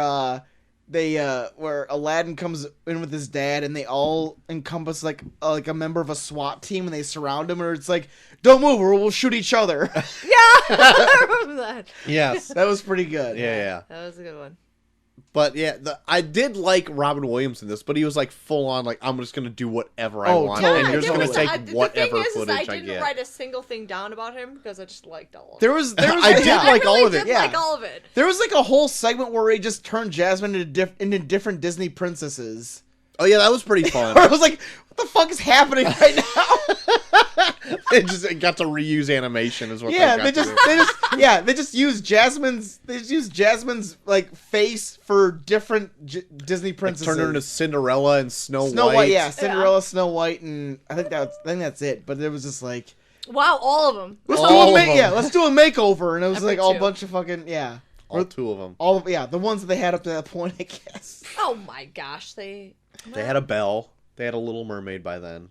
where Aladdin comes in with his dad and they all encompass like a member of a SWAT team and they surround him and it's like, don't move or we'll shoot each other. Yeah. I remember that. Yes. That was pretty good. Yeah. That was a good one. But yeah, I did like Robin Williams in this, but he was like full on like I'm just gonna do whatever I Oh, want, totally. and you're just there gonna was- take the whatever thing is, footage I I didn't get. write a single thing down about him because I just liked all of it. There was I did I like really all of it. did Yeah. like all of it. There was like a whole segment where he just turned Jasmine into different Disney princesses. Oh yeah, that was pretty fun. I was like, what the fuck is happening right now? it got to reuse animation, is what. Yeah, they they just use Jasmine's like face for different Disney princesses. turned her into Cinderella and Snow White, White. yeah, Cinderella, Snow White, and I think that's it. But it was just like, Wow, all of them. let's All do of them. let's do a makeover, and it was Every like all two. bunch of fucking all two of them. all of, the ones that they had up to that point, I guess. Oh my gosh, they They had a Belle. They had a Little Mermaid by then.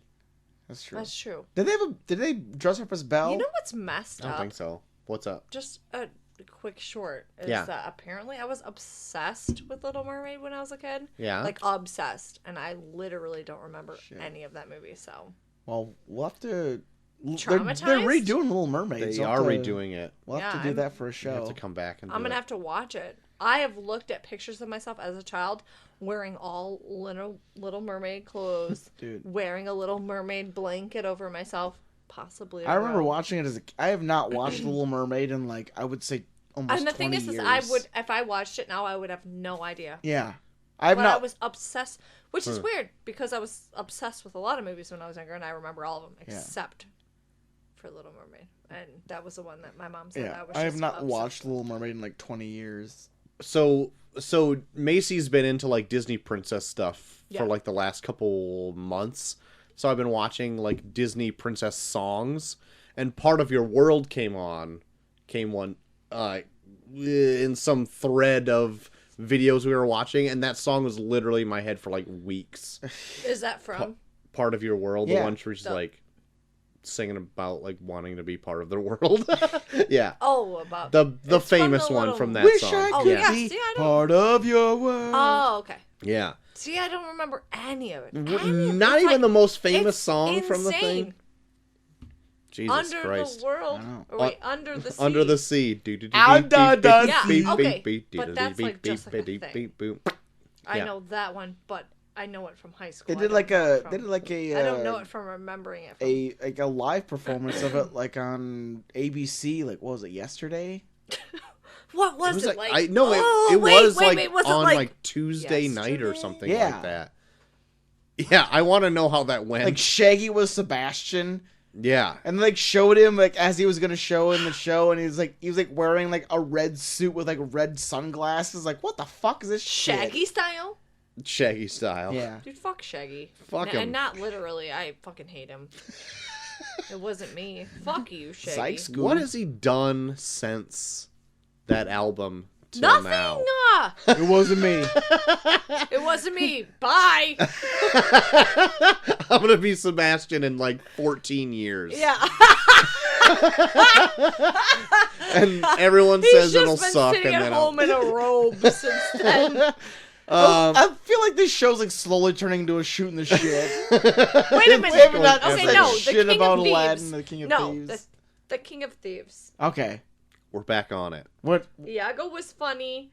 That's true. That's true. Did they dress her up as Belle? You know what's messed I don't up? think so. What's up? Just a quick short is Yeah. that apparently I was obsessed with Little Mermaid when I was a kid. Yeah. Like obsessed, and I literally don't remember Shit. any of that movie. So Well, we'll have to. They're Traumatized? redoing Little Mermaid. They so are we'll have to- redoing it. We'll have Yeah, to do I'm- that for a You show. have to come back and. I'm do gonna it. have to watch it. I have looked at pictures of myself as a child wearing all Little Mermaid clothes, Dude. wearing a Little Mermaid blanket over myself, possibly. I remember robe. watching it as I have not watched Little Mermaid in like I would say almost And the thing 20 is, years. I would if I watched it now, I would have no idea. Yeah, I've But not. I was obsessed, which is weird because I was obsessed with a lot of movies when I was younger, and I remember all of them except for Little Mermaid, and that was the one that my mom said Yeah, I was. I have just not obsessed watched with. Little Mermaid in like 20 years. So Macy's been into like Disney princess stuff Yeah. for like the last couple months. So I've been watching like Disney princess songs, and Part of Your World came one in some thread of videos we were watching, and that song was literally in my head for like weeks. Is that from? Part of Your World, the Yeah. one where she's The- like singing about like wanting to be part of their world. Yeah. Oh, about The it's from famous the one little- from that Wish song. I Oh, could yeah. be See, I don't- part of your world. Oh, okay. Yeah. See, I don't remember any of it. Not It's even like- the most famous it's song from the insane. thing. Jesus Under Christ. the world, I know. or wait, under the sea. Under the sea. Under the Yeah, sea. okay, but that's, like, just like a thing. I Yeah. know that one, but I know it from high They school. I did don't like know it a from- they did like a I don't know it from remembering it. From, a live performance of it like on ABC. Like what was it yesterday? what was It was it like, like? I know Oh, it wait, was wait, like wait, was it on like like Tuesday night or yesterday? something Yeah. like that. Yeah, I want to know how that went. Like Shaggy was Sebastian, yeah. and like showed him like as he was gonna show in the show, and he was like wearing like a red suit with like red sunglasses. Like what the fuck is this shit? Shaggy style? Shaggy style. Yeah. Dude, fuck Shaggy. Fuck him. And not literally. I fucking hate him. It wasn't me. Fuck you, Shaggy. Sykes. What has he done since that album till Nothing. now? It wasn't me. It wasn't me. Bye. I'm gonna be Sebastian in like 14 years. Yeah. And everyone He's says just it'll been suck, sitting and at then home in a robe since then. I feel like this show's like slowly turning into a shooting the shit. Wait a We minute. haven't not Okay, said no. The shit King about of Aladdin, Thieves. the King of No, Thieves. the King of Thieves. Okay. we're back on it. What? Iago was funny.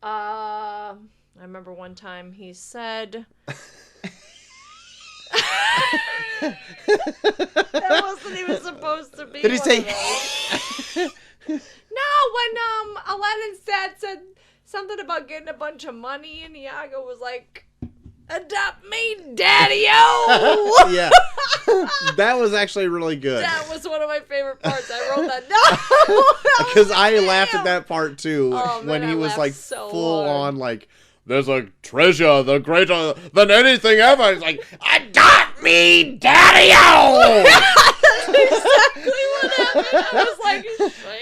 I remember one time he said. That wasn't even supposed to be. Did he one say? of those. No, when Aladdin's dad said something about getting a bunch of money, and Iago was like, "Adopt me, Daddy-o!" Yeah. That was actually really good. That was one of my favorite parts. I wrote that down. Because I laughed at that part too Oh, when man, he I was laughed like so full hard. on like there's a treasure the greater than anything ever. It's like adopt me, Daddy-o! Exactly what happened. I was like,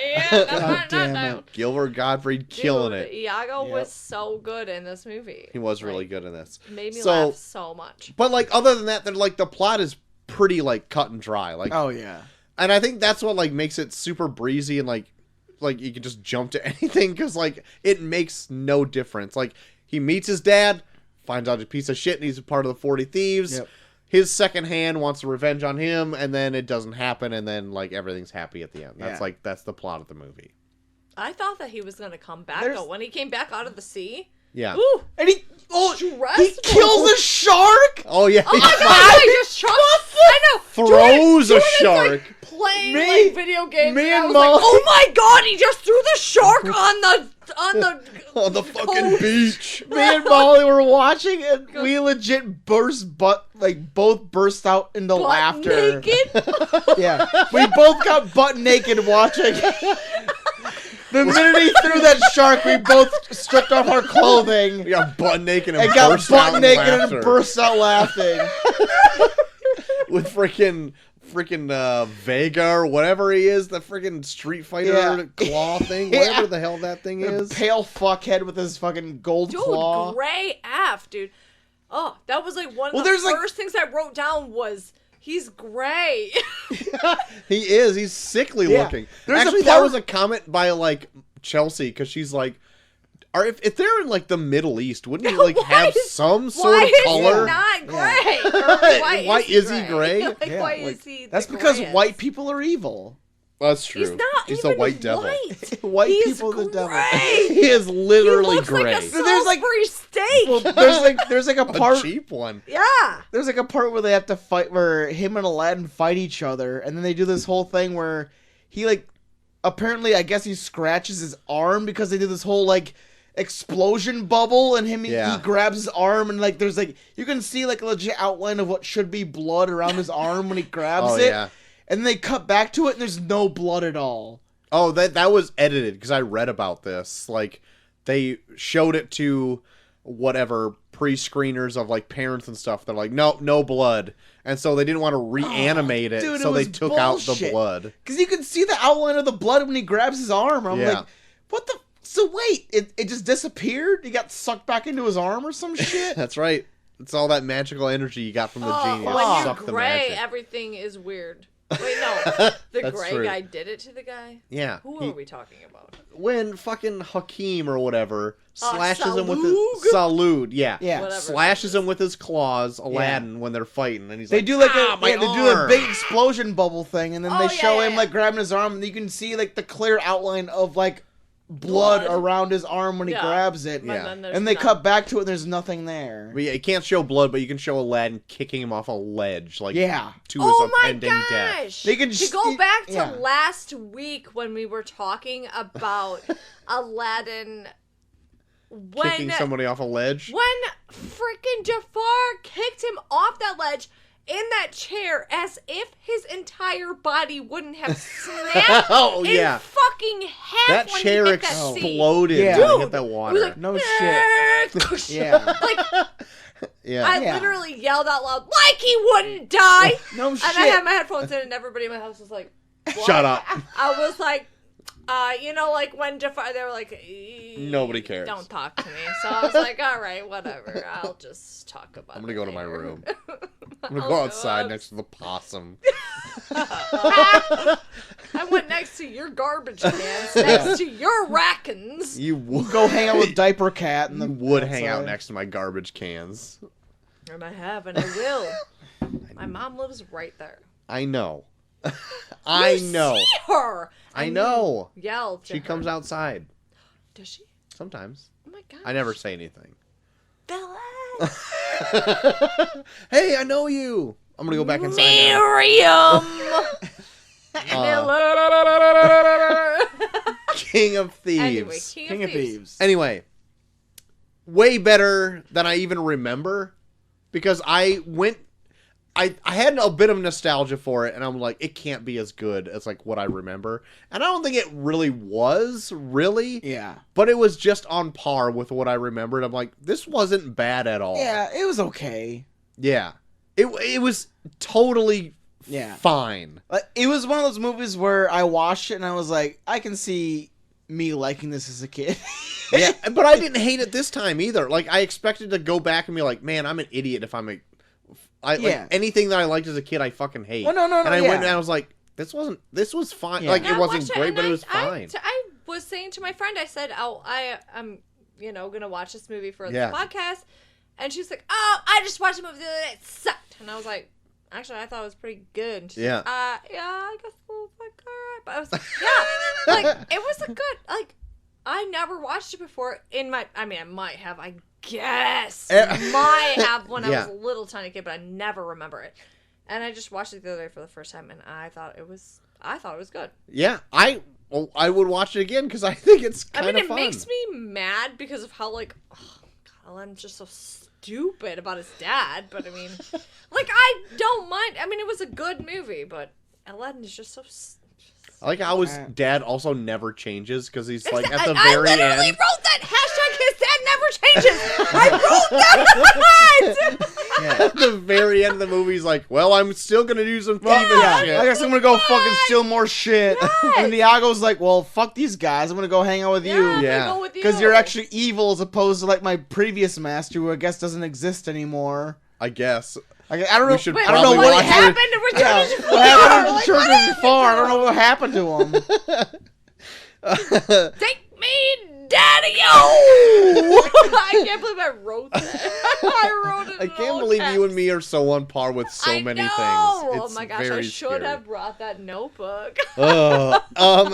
yeah, God damn it. Gilbert Gottfried killing Dude, it. Iago Yep. was so good in this movie. He was really Like, good in this. Made me So- laugh so much. But like other than that, they're like the plot is pretty like cut and dry. Like Oh yeah. and I think that's what like makes it super breezy and like you can just jump to anything because like it makes no difference. Like he meets his dad, finds out he's a piece of shit and he's a part of the 40 Thieves. Yep. His second hand wants revenge on him, and then it doesn't happen, and then like everything's happy at the end. That's Yeah. that's the plot of the movie. I thought that he was gonna come back There's- though. When he came back out of the sea. Yeah. Ooh, And he stressful. he kills a shark. Oh yeah. Oh my god! I just trust. I know. Throws a Jordan is, shark. Like, playing Me- like video games. me and I and was like, Molly- oh my god! He just threw the shark on the On the fucking coast. beach. Me and Molly were watching, and we legit both burst out into butt laughter. naked. Yeah, we both got butt naked watching. The minute he threw that shark, we both stripped off our clothing We got butt naked and, and got burst out butt in naked laughter. and burst out laughing. With freaking Vega or whatever he is, the freaking Street Fighter Yeah. claw thing, Yeah. whatever the hell that thing The is. pale fuckhead with his fucking gold Dude, claw. gray F, dude. Oh, that was like one of Well, the there's, like- first things I wrote down was he's gray. He is. He's sickly Yeah. looking. There's a Actually, that part- was a comment by like Chelsea because she's like, if they're in like the Middle East, wouldn't he like Why have is- some sort Why of is color? he not gray? Why Why is he gray? Like, Yeah, why like, is he? the That's because grayest? white people are evil. That's true. He's not. He's even a white devil. White. White He's people are the devil. gray. He is literally he looks gray. like a There's, like- Salisbury steak. Well, there's like a a part cheap one. yeah. there's like a part where they have to fight where him and Aladdin fight each other, and then they do this whole thing where he like apparently I guess he scratches his arm because they do this whole like explosion bubble, and he Yeah. grabs his arm, and like there's like you can see like a legit outline of what should be blood around his arm when he grabs Oh, it. yeah. And they cut back to it, and there's no blood at all. Oh, that was edited because I read about this. Like they showed it to whatever pre-screeners of like parents and stuff. They're like, no blood, and so they didn't want to reanimate it, dude, it so they was took out the bullshit. blood. Because you can see the outline of the blood when he grabs his arm. I'm Yeah. like, what the? So wait, it just disappeared? He got sucked back into his arm or some shit? That's right. It's all that magical energy you got from the genius. when you're Suck the gray, magic. everything is weird. Wait, no. The That's gray true. guy did it to the guy? Yeah. Who he- are we talking about? when fucking Hakeem or whatever slashes him with Salud? his Salud, yeah. Yeah. Whatever. Slashes him with his claws, Aladdin, when they're fighting, and he's They like, do like my they do the arm." big explosion bubble thing, and then Oh, they yeah, show yeah, him yeah. like grabbing his arm, and you can see like the clear outline of like blood around his arm when he Yeah. grabs it. And Yeah. then there's And they none. cut back to it, and there's nothing there. But yeah, you can't show blood, but you can show Aladdin kicking him off a ledge, like Yeah. to his Oh my impending death. gosh! They could to just- go back to yeah. last week when we were talking about Aladdin. Kicking somebody off a ledge. When freaking Jafar kicked him off that ledge in that chair as if his entire body wouldn't have snapped Oh, in yeah. fucking half That when chair he hit that seat. exploded Yeah. when it Dude, hit that It was water. like, No shit. Yeah. Like, Yeah. I Yeah. literally yelled out loud, like he wouldn't die! No And shit. I had my headphones in, and everybody in my house was like, what? Shut up. I was like, you know, like when Jafar, they were like, Nobody cares. Don't talk to me. So I was like, all right, whatever. I'll just talk about it. I'm gonna go to my later." room. I'm gonna I'll go outside up- next to the possum. I went next to your garbage cans, next to your rackins. You would Go hang out with Diaper Cat. And You would hang out next to my garbage cans. And I have, and I will. My mom lives right there. I know. I You know. See her. I know. Yell to She her. comes outside Does she? sometimes. Oh my god. I never say anything. Phyllis. Hey, I know you. I'm gonna go back inside Miriam. now. King of Anyway, Thieves. King of Thieves. Anyway, way better than I even remember because I had a bit of nostalgia for it, and I'm like, it can't be as good as like what I remember, and I don't think it really was, Yeah. but it was just on par with what I remembered. I'm like, this wasn't bad at all. Yeah, it was okay. Yeah. It was totally Yeah. fine. It was one of those movies where I watched it and I was like, I can see me liking this as a kid. Yeah, but I didn't hate it this time either. Like, I expected to go back and be like, man, I'm an idiot if I'm like anything that I liked as a kid, I fucking hate. Well, no, and I yeah. went and I was like, this was fine. Yeah. Like, Yeah, it I wasn't watched great, and but it was fine. I was saying to my friend, I said, "Oh, I'm, gonna watch this movie for Yeah. this podcast," and she's like, "Oh, I just watched the movie the other day. It sucked," and I was like, "Actually, I thought it was pretty good." And she's Yeah. like, yeah, I guess it was like alright, but I was like, yeah, like it was a good. Like, I never watched it before. I might have. I guess might have when I Yeah. was a little tiny kid, but I never remember it. And I just watched it the other day for the first time, and I thought it was good. Yeah, I would watch it again because I think it's kind of it fun. makes me mad because of how, like, Aladdin's just so stupid about his dad. But, I mean, like, I don't mind. I mean, it was a good movie, but Aladdin is just so I like how his dad also never changes because he's like at the I very literally end. wrote that hashtag his dad never changes. I wrote that. At the very end of the movie, he's like, well, I'm still going to do some thieving Yeah, shit. I guess I'm gonna go fucking steal more shit. And Iago's like, well, fuck these guys. I'm gonna go hang out with you. I'm Yeah. gonna go with you. Because you're actually evil as opposed to like my previous master who I guess doesn't exist anymore. I guess. I don't know. We should Wait, I don't know probably what watch happened it. to Return Yeah, of the what happened to Like, Church what of happened Far? I to don't know what happened to him. Take me, Daddy-o! I can't believe I wrote that. I wrote it. I can't believe you and me are so on par with so I many know. things. Oh It's my gosh, I very should scary. have brought that notebook.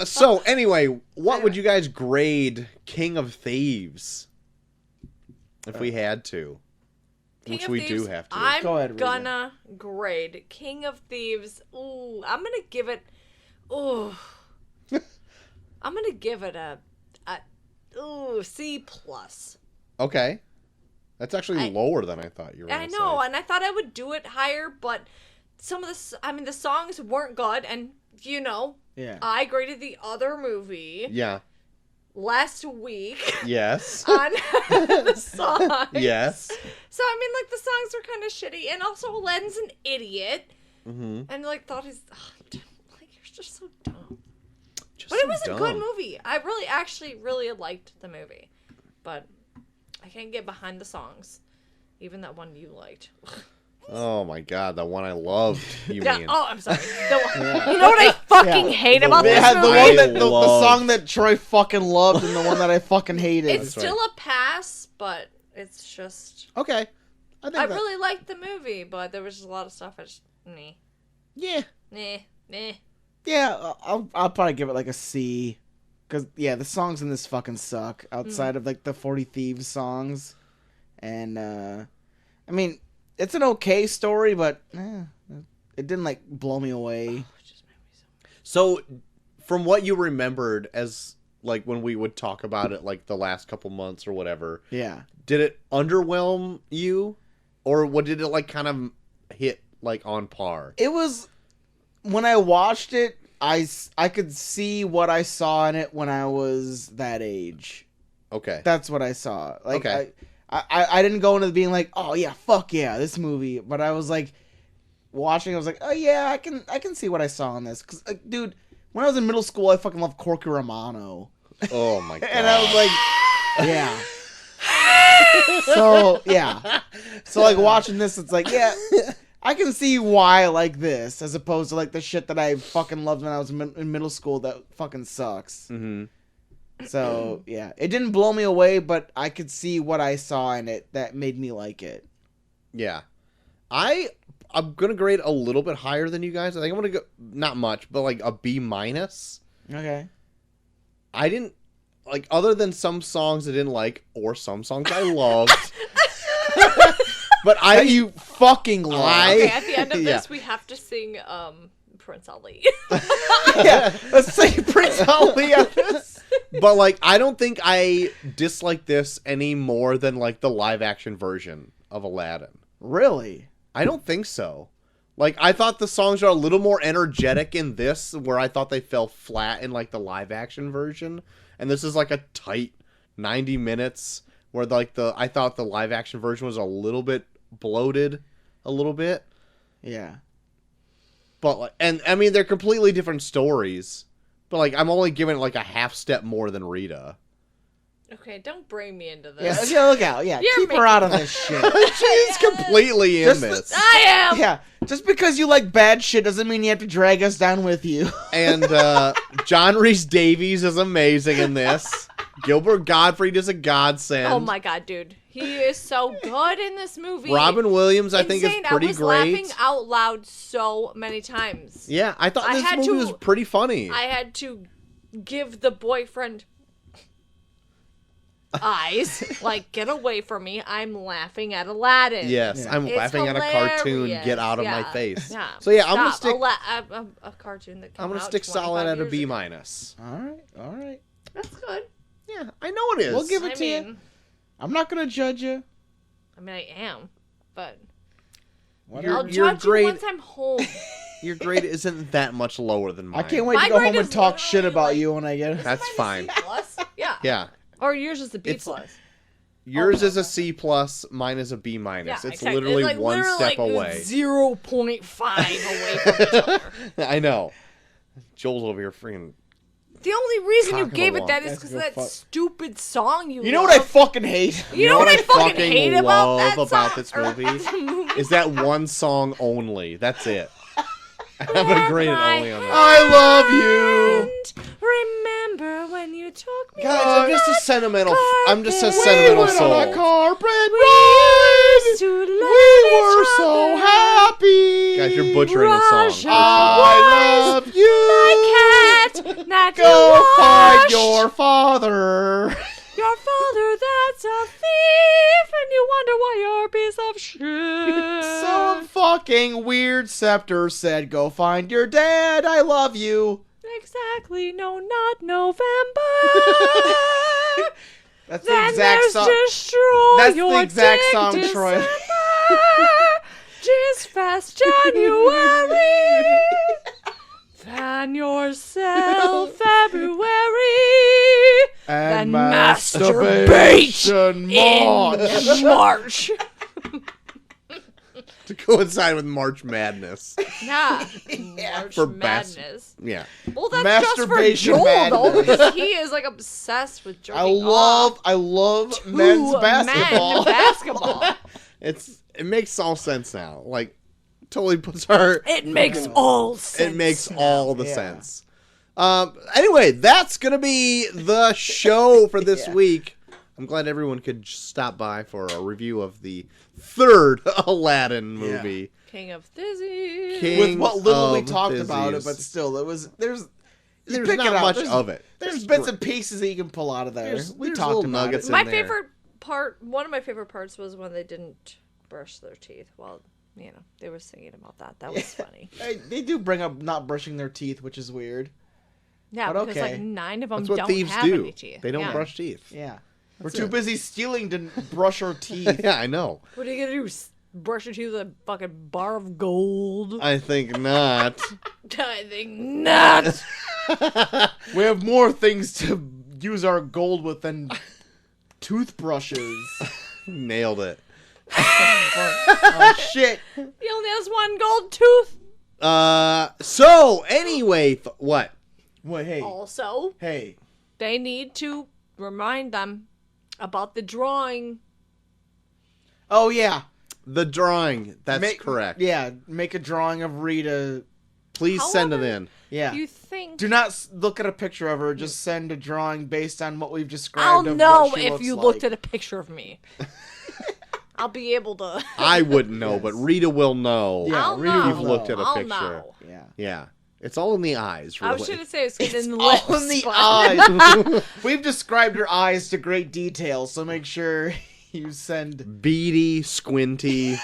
So anyway, what would you guys grade King of Thieves if we had to? King Which of we Thieves, do have to. I'm Go ahead, Rita. gonna grade King of Thieves. Ooh, I'm gonna give it. Ooh, I'm gonna give it a C plus. Okay. That's actually lower than I thought you were I going to know, say. and I thought I would do it higher, but some of the songs weren't good, and Yeah. I graded the other movie Yeah. last week Yes. on the songs. Yes. So I mean, like, the songs were kind of shitty, and also Len's an idiot, Mm-hmm. and like thought he's like, you're just so dumb. Just But it so was a good dumb. movie. I really liked the movie, but I can't get behind the songs, even that one you liked. Oh my god, the one I loved. You Yeah. mean? Oh, I'm sorry. You know what I fucking hate about They this had the movie? one that the love- song that Troy fucking loved and the one that I fucking hated. It's That's still a pass, but it's just. Okay. I think I that- really liked the movie, but there was just a lot of stuff I just. Yeah. Nah. Yeah, I'll probably give it like a C. Cause yeah, the songs in this fucking suck. Outside of like the 40 Thieves songs, and I mean, it's an okay story, but it didn't like blow me away. So, from what you remembered as like when we would talk about it, like the last couple months or whatever, Yeah. did it underwhelm you, or what did it like kind of hit like on par? It was when I watched it, I could see what I saw in it when I was that age. Okay. That's what I saw. Like Okay. I didn't go into being like, oh yeah, fuck yeah, this movie. But I was like watching. I was like, oh yeah, I can see what I saw in this. Cause like, dude, when I was in middle school, I fucking loved Corky Romano, Oh my god. and I was like, yeah. So yeah. So like watching this, it's like, yeah, I can see why I like this as opposed to like the shit that I fucking loved when I was in middle school that fucking sucks. Mm-hmm. So yeah, it didn't blow me away, but I could see what I saw in it that made me like it. Yeah. I'm gonna grade a little bit higher than you guys. I think I'm gonna go not much, but like a B minus. Okay. I didn't like other than some songs I didn't like or some songs I loved. But That you fucking love. Okay, at the end of Yeah. this, we have to sing Prince Ali. Yeah, let's say Prince Ali on this. But like I don't think I dislike this any more than like the live action version of Aladdin. Really? I don't think so. Like I thought the songs are a little more energetic in this, where I thought they fell flat in like the live action version, and this is like a tight 90 minutes where like I thought the live action version was a little bit bloated, a little bit. Yeah. But like, and I mean they're completely different stories, but like I'm only giving it like a half step more than Rita. Okay, don't bring me into Yeah, this. yeah, look out. Yeah, You're keep her making- out of this shit. She's completely in Just this. I am. Yeah, just because you like bad shit doesn't mean you have to drag us down with you. And John Rhys Davies is amazing in this. Gilbert Gottfried is a godsend. Oh my god, dude, he is so good in this movie. Robin Williams, I think, is Insane. pretty I was great. laughing out loud so many times. Yeah, I thought I this had movie to- was pretty funny. I had to give the boyfriend eyes. Like, get away from me. I'm laughing at Aladdin. Yes, Yeah. I'm It's laughing at a cartoon. hilarious. Get out of my Yeah. face. Yeah. So yeah, I'm gonna Stop. stick. A cartoon that I'm came gonna out stick solid 25 at a years B ago. minus. All right. That's good. Yeah, I know it is. We'll give it I to you. mean, I'm not gonna judge you. I am, but Your- I'll your judge grade- you once I'm home. Your grade isn't that much lower than mine. I can't wait My to go grade home and is talk shit literally, about like- you when I get it. That's fine. Plus, yeah. Yeah, Or yours is the B It's- plus. yours is a C plus. Mine is a B minus. Yeah, It's exactly. literally like, one literally, step like, away. 0.5 away from each other. I know. Joel's over here freaking. The only reason you Talking gave it along. that is Let's because go of that fuck. stupid song you You know what I love. fucking hate? You know what I fucking hate about that love song? about this movie Or- is that one song only. That's it. I'm gonna grade it only on that. I love you. Remember when you took me Guys, on I'm just a that sentimental. I'm just a carpet? sentimental We went soul. on a carpet We ride. used to love We were each so other. happy. Guys, you're butchering the song. Raja. I love you. My cat, not Go you find washed. your father. Your father, that's a thief, and you wonder why you're a piece of shit. Some fucking weird scepter said, "Go find your dad. I love you." Exactly, no, not November. That's the Then exact there's song. destroy That's the your exact dick song, December. Troy. Just fast January. Fan yourself February. And Then masturbate March. in March. To coincide with March Madness. Yeah. March For Madness. Yeah. Well, that's just for Masturbation Joel, though, madness. because he is, like, obsessed with jerking I off love to men's basketball. men basketball. It makes all sense now. Like, totally puts her. It makes all sense. It makes now. all the Yeah. sense. Anyway, that's gonna be the show for this Yeah. week. I'm glad everyone could stop by for a review of the third Aladdin movie. King of Thieves. King With what little we of talked about it, Thieves. but still, there's There's pick it not out. much There's- of it. There's bits and pieces that you can pull out of there. We there's talked little about nuggets it. in My there. favorite part, one of my favorite parts was when they didn't brush their teeth while, they were singing about that. That was funny. They do bring up not brushing their teeth, which is weird. Yeah, But because okay. like 9 of them That's what don't thieves have do. any teeth. They don't Yeah. brush teeth. Yeah. We're That's too it. busy stealing to brush our teeth. Yeah, I know. What are you gonna do? Brush your teeth with a fucking bar of gold? I think not. I think not. We have more things to use our gold with than toothbrushes. Nailed it. Oh, shit. He only has one gold tooth. So anyway, what? Wait, hey. Also, Hey. they need to remind them about the drawing. Oh, yeah. The drawing. That's correct. Yeah, make a drawing of Rita. Please send it However- in. Yeah. You think Do not look at a picture of her. Just send a drawing based on what we've described. I'll of know what she if looks you like. looked at a picture of me? I'll be able to. I wouldn't know, Yes. but Rita will know. Yeah, I'll Rita know. You've looked at a I'll picture. know. Yeah. Yeah. It's all in the eyes, I really. was gonna say it's in the All lips. in the but- eyes. We've described her eyes to great detail, so make sure you send Beady, squinty.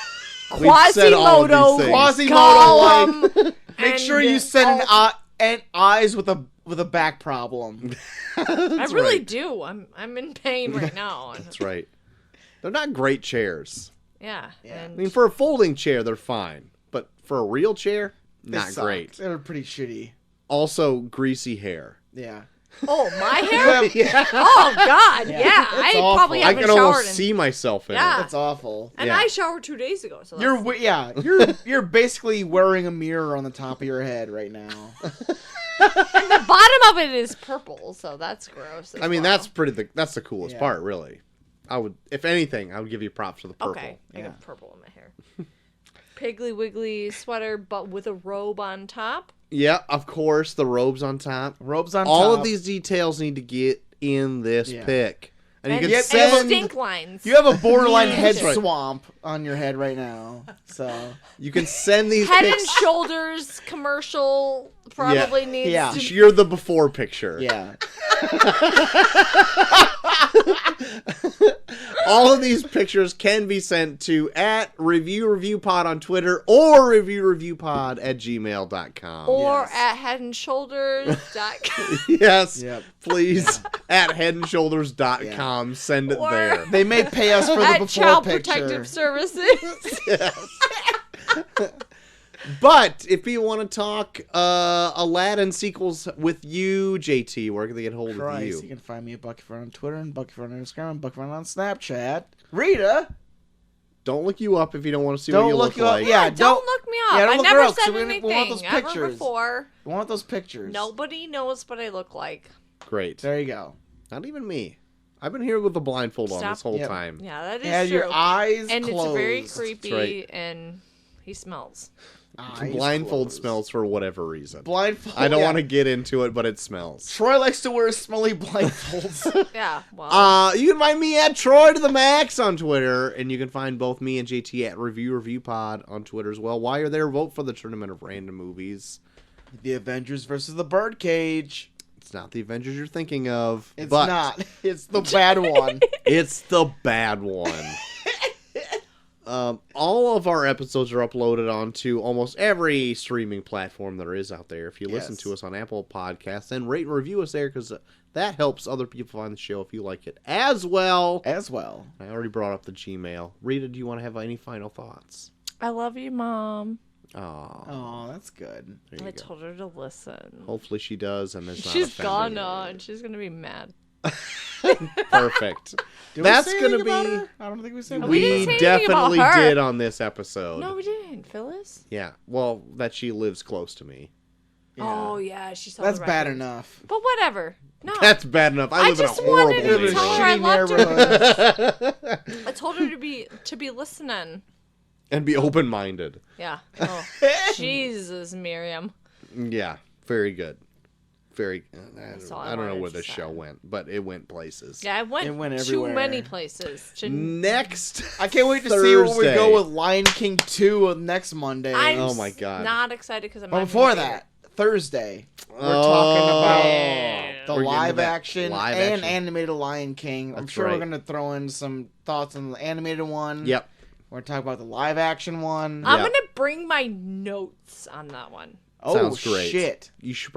We've said all of Quasimodo. these things. Quasimodo. Gollum, Make and sure you send all- and eyes with a back problem. I really right. do. I'm in pain right now. That's right. They're not great chairs. Yeah. Yeah. And I mean, for a folding chair, they're fine. But for a real chair, They not suck. great. They were pretty shitty. Also, greasy hair. Yeah. oh, my hair. Yeah. Oh God. Yeah. I awful. probably I haven't can showered almost in. see myself in Yeah. it. That's awful. And Yeah. I showered 2 days ago. So You're that's- you're basically wearing a mirror on the top of your head right now. the bottom of it is purple, so that's gross. as I mean, well. that's the coolest Yeah. part, really. I would, if anything, I would give you props for the purple. okay. I Yeah. got purple in my hair. Piggly Wiggly sweater, but with a robe on top. Yeah, of course, the robes on top. Robes on All top. of these details need to get in this Yeah. pick. And you And, can Yep, and send stink lines. You have a borderline head That's right. swamp on your head right now. So you can send these Head pics. and Shoulders commercial probably needs Yeah. to. You're the before picture. yeah. All of these pictures can be sent to @reviewreviewpod on Twitter or reviewreviewpod@gmail.com. Or Yes. at headandshoulders.com. Yes, Yep. please @headandshoulders.com. Send it Or- there. They may pay us for the at before Child picture. Protective Services. But if you want to talk Aladdin sequels with you, JT, where can they get hold Christ, of you you? can find me at Buckyfront on Twitter and Buckyfront on Instagram and Buckyfront on Snapchat. Rita, Don't look you up if you don't want to see Don't what you look look you up. like. Yeah, Don't look me up. yeah, don't I look her never up, 'cause said we want anything those ever pictures. before. we want those pictures. Nobody knows what I look like. Great. There you go. Not even me. I've been here with the blindfold on Stop. this whole Yep. time. Yeah, that is And true. your eyes and closed. it's very creepy, right. and he smells. Eyes Blindfold closed. smells for whatever reason. Blindfold. I don't yeah. want to get into it, but it smells. Troy likes to wear smelly blindfolds. Yeah, well, You can find me at Troy to the Max on Twitter, and you can find both me and JT at ReviewReviewPod on Twitter as well. While you're there, vote for the Tournament of Random Movies. The Avengers versus the Birdcage. It's not the Avengers you're thinking of, It's but not. It's the bad one. it's the bad one. All of our episodes are uploaded onto almost every streaming platform there is out there. If you listen Yes. to us on Apple Podcasts, then rate and review us there, because that helps other people find the show if you like it as well. As well. I already brought up the Gmail. Rita, do you want to have any final thoughts? I love you, Mom. Oh, Oh, that's good. there I you go. told her to listen. Hopefully she does, and it's not She's offending gonna, and she's gonna be mad. you. Perfect. Did That's we say gonna anything about be- her? I don't think we said We didn't We say anything about definitely her. did on this episode. No, we didn't, Phyllis. Yeah, well, that she lives close to me. Oh yeah, she saw. That's the bad raccoons. enough. But whatever. No. That's bad enough. I I live in a just horrible wanted to Live in a tell her I shitty loved her. neighborhood. I told her to be listening. And be open-minded. Yeah. Oh, Jesus, Miriam. Yeah, very good. Very. all I I don't know wanted where to this say. show went, but it went places. Yeah, I It went, went too everywhere. many places. Next, I can't wait to see where we Thursday. go with Lion King 2 next Monday. I'm Oh my God. not excited because I'm But not before gonna see that, Thursday, we're Oh. talking about Yeah. the We're getting to live that action live and action. animated Lion King. I'm That's sure right. we're going to throw in some thoughts on the animated one. Yep. We're going to talk about the live action one. I'm Yeah. gonna bring my notes on that one. Oh, Sounds great. shit. You should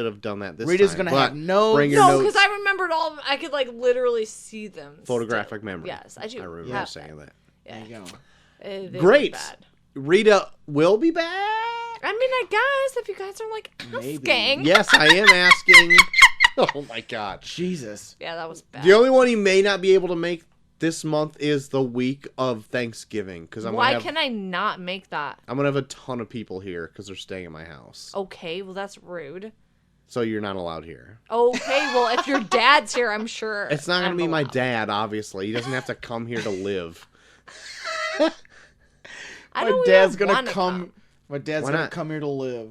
have done that this Rita's time. going to but have no... bring your No, notes. because I remembered all. I could like literally see them. Photographic still. memory. Yes, I do. I remember have saying that. Yeah. There you go. They were Great. bad. Rita will be back. I mean, I guess if you guys are like Maybe. asking. Yes, I am asking. Oh my God. Jesus. Yeah, that was bad. The only one he may not be able to make this month is the week of Thanksgiving because Why can I not make that? I'm gonna have a ton of people here because they're staying at my house. Okay, well that's rude. So you're not allowed here. Okay, well if your dad's here, I'm sure. It's not gonna I'm be my allowed. dad. Obviously, he doesn't have to come here to live. I My don't dad's even going wanna to come. My dad's Why going to not? come here to live.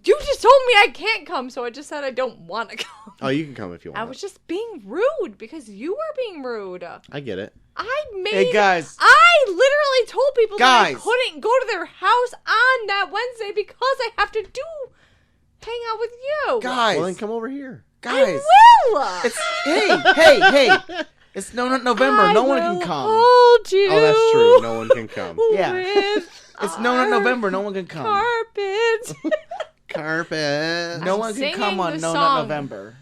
You just told me I can't come, so I just said I don't want to come. Oh, you can come if you want. I was just being rude because you were being rude. I get it. I made. Hey, guys. I literally told people that I Guys. couldn't go to their house on that Wednesday because I have to hang out with you. Guys. Well, then come over here. Guys. I will. It's... Hey. It's November. No one can come. Hold you. Oh, that's true. No one can come. Yeah. with It's our November. No one can come. Carpet. Carpet. No one can come singing on the No song. November.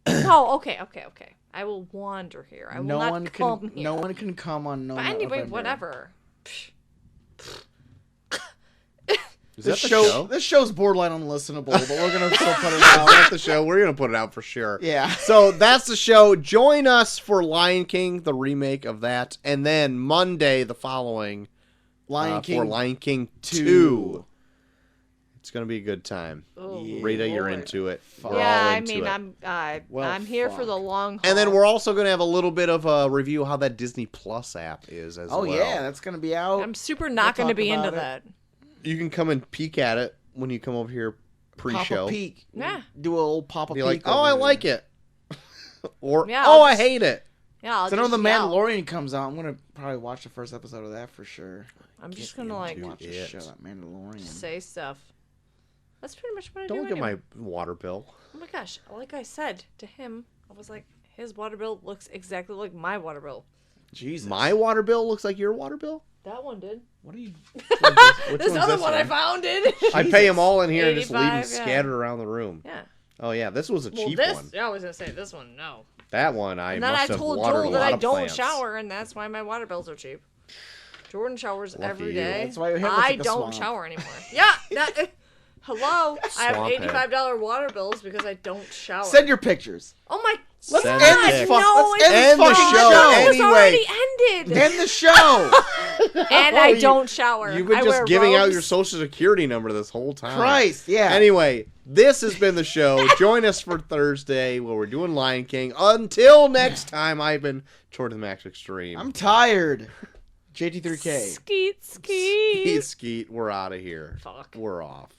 Oh, okay. I will wander here. I will No not one come can. here. No one can come on No But anyway, November. whatever. Is that This the show, show? this show's borderline unlistenable, but we're gonna still put it Is out. that the show? We're gonna put it out for sure. Yeah. So that's the show. Join us for Lion King, the remake of that, and then Monday the following Lion King. for Lion King 2. 2. It's gonna be a good time. Oh, Rita, you're Lord. into it. Fuck. We're Yeah, all I into mean, it. I'm here for fuck. the long haul. And then we're also gonna have a little bit of a review of how that Disney Plus app is as Oh well. yeah, that's gonna be out. I'm super not going to talk be into about it. that. You can come and peek at it when you come over here pre-show. Pop a peek. Yeah. Do a little pop a Be peek. like, oh, I like it, or Yeah, oh, I'll I just- hate it. Yeah, I'll So I know just the yell. Mandalorian comes out. I'm gonna probably watch the first episode of that for sure. I'm just going to like into Watch the it. show, that Mandalorian. say stuff. That's pretty much what I do. Don't get anyway. my water bill. Oh my gosh! Like I said to him, I was like, his water bill looks exactly like my water bill. Jesus. My water bill looks like your water bill. That one did. What are you? Which This one's other this one I found did. I pay them all in here and just leave them 85, yeah. scattered around the room. Yeah. Oh yeah, this was a Well, cheap this. one. Yeah, I was gonna say this one. No. That one I And then I must have told watered Joel a that lot I of don't plants. shower, and that's why my water bills are cheap. Jordan showers Lucky every you. day. That's why your hair looks I like a don't swamp. shower anymore. Yeah. That, hello. I have Swamp head. $85 water bills because I don't shower. Send your pictures. Oh my. Let's Send end the this pic. fuck. No, Let's end end this the fucking show. show. It was Anyway. already ended. End the show. And I don't shower. You've been I just wear giving out robes. your social security number this whole time. Christ, yeah. Anyway, this has been the show. Join us for Thursday where we're doing Lion King. Until next time, I've been Jordan Max Extreme. I'm tired. JT3K. Skeet, skeet. Skeet. We're out of here. Fuck. We're off.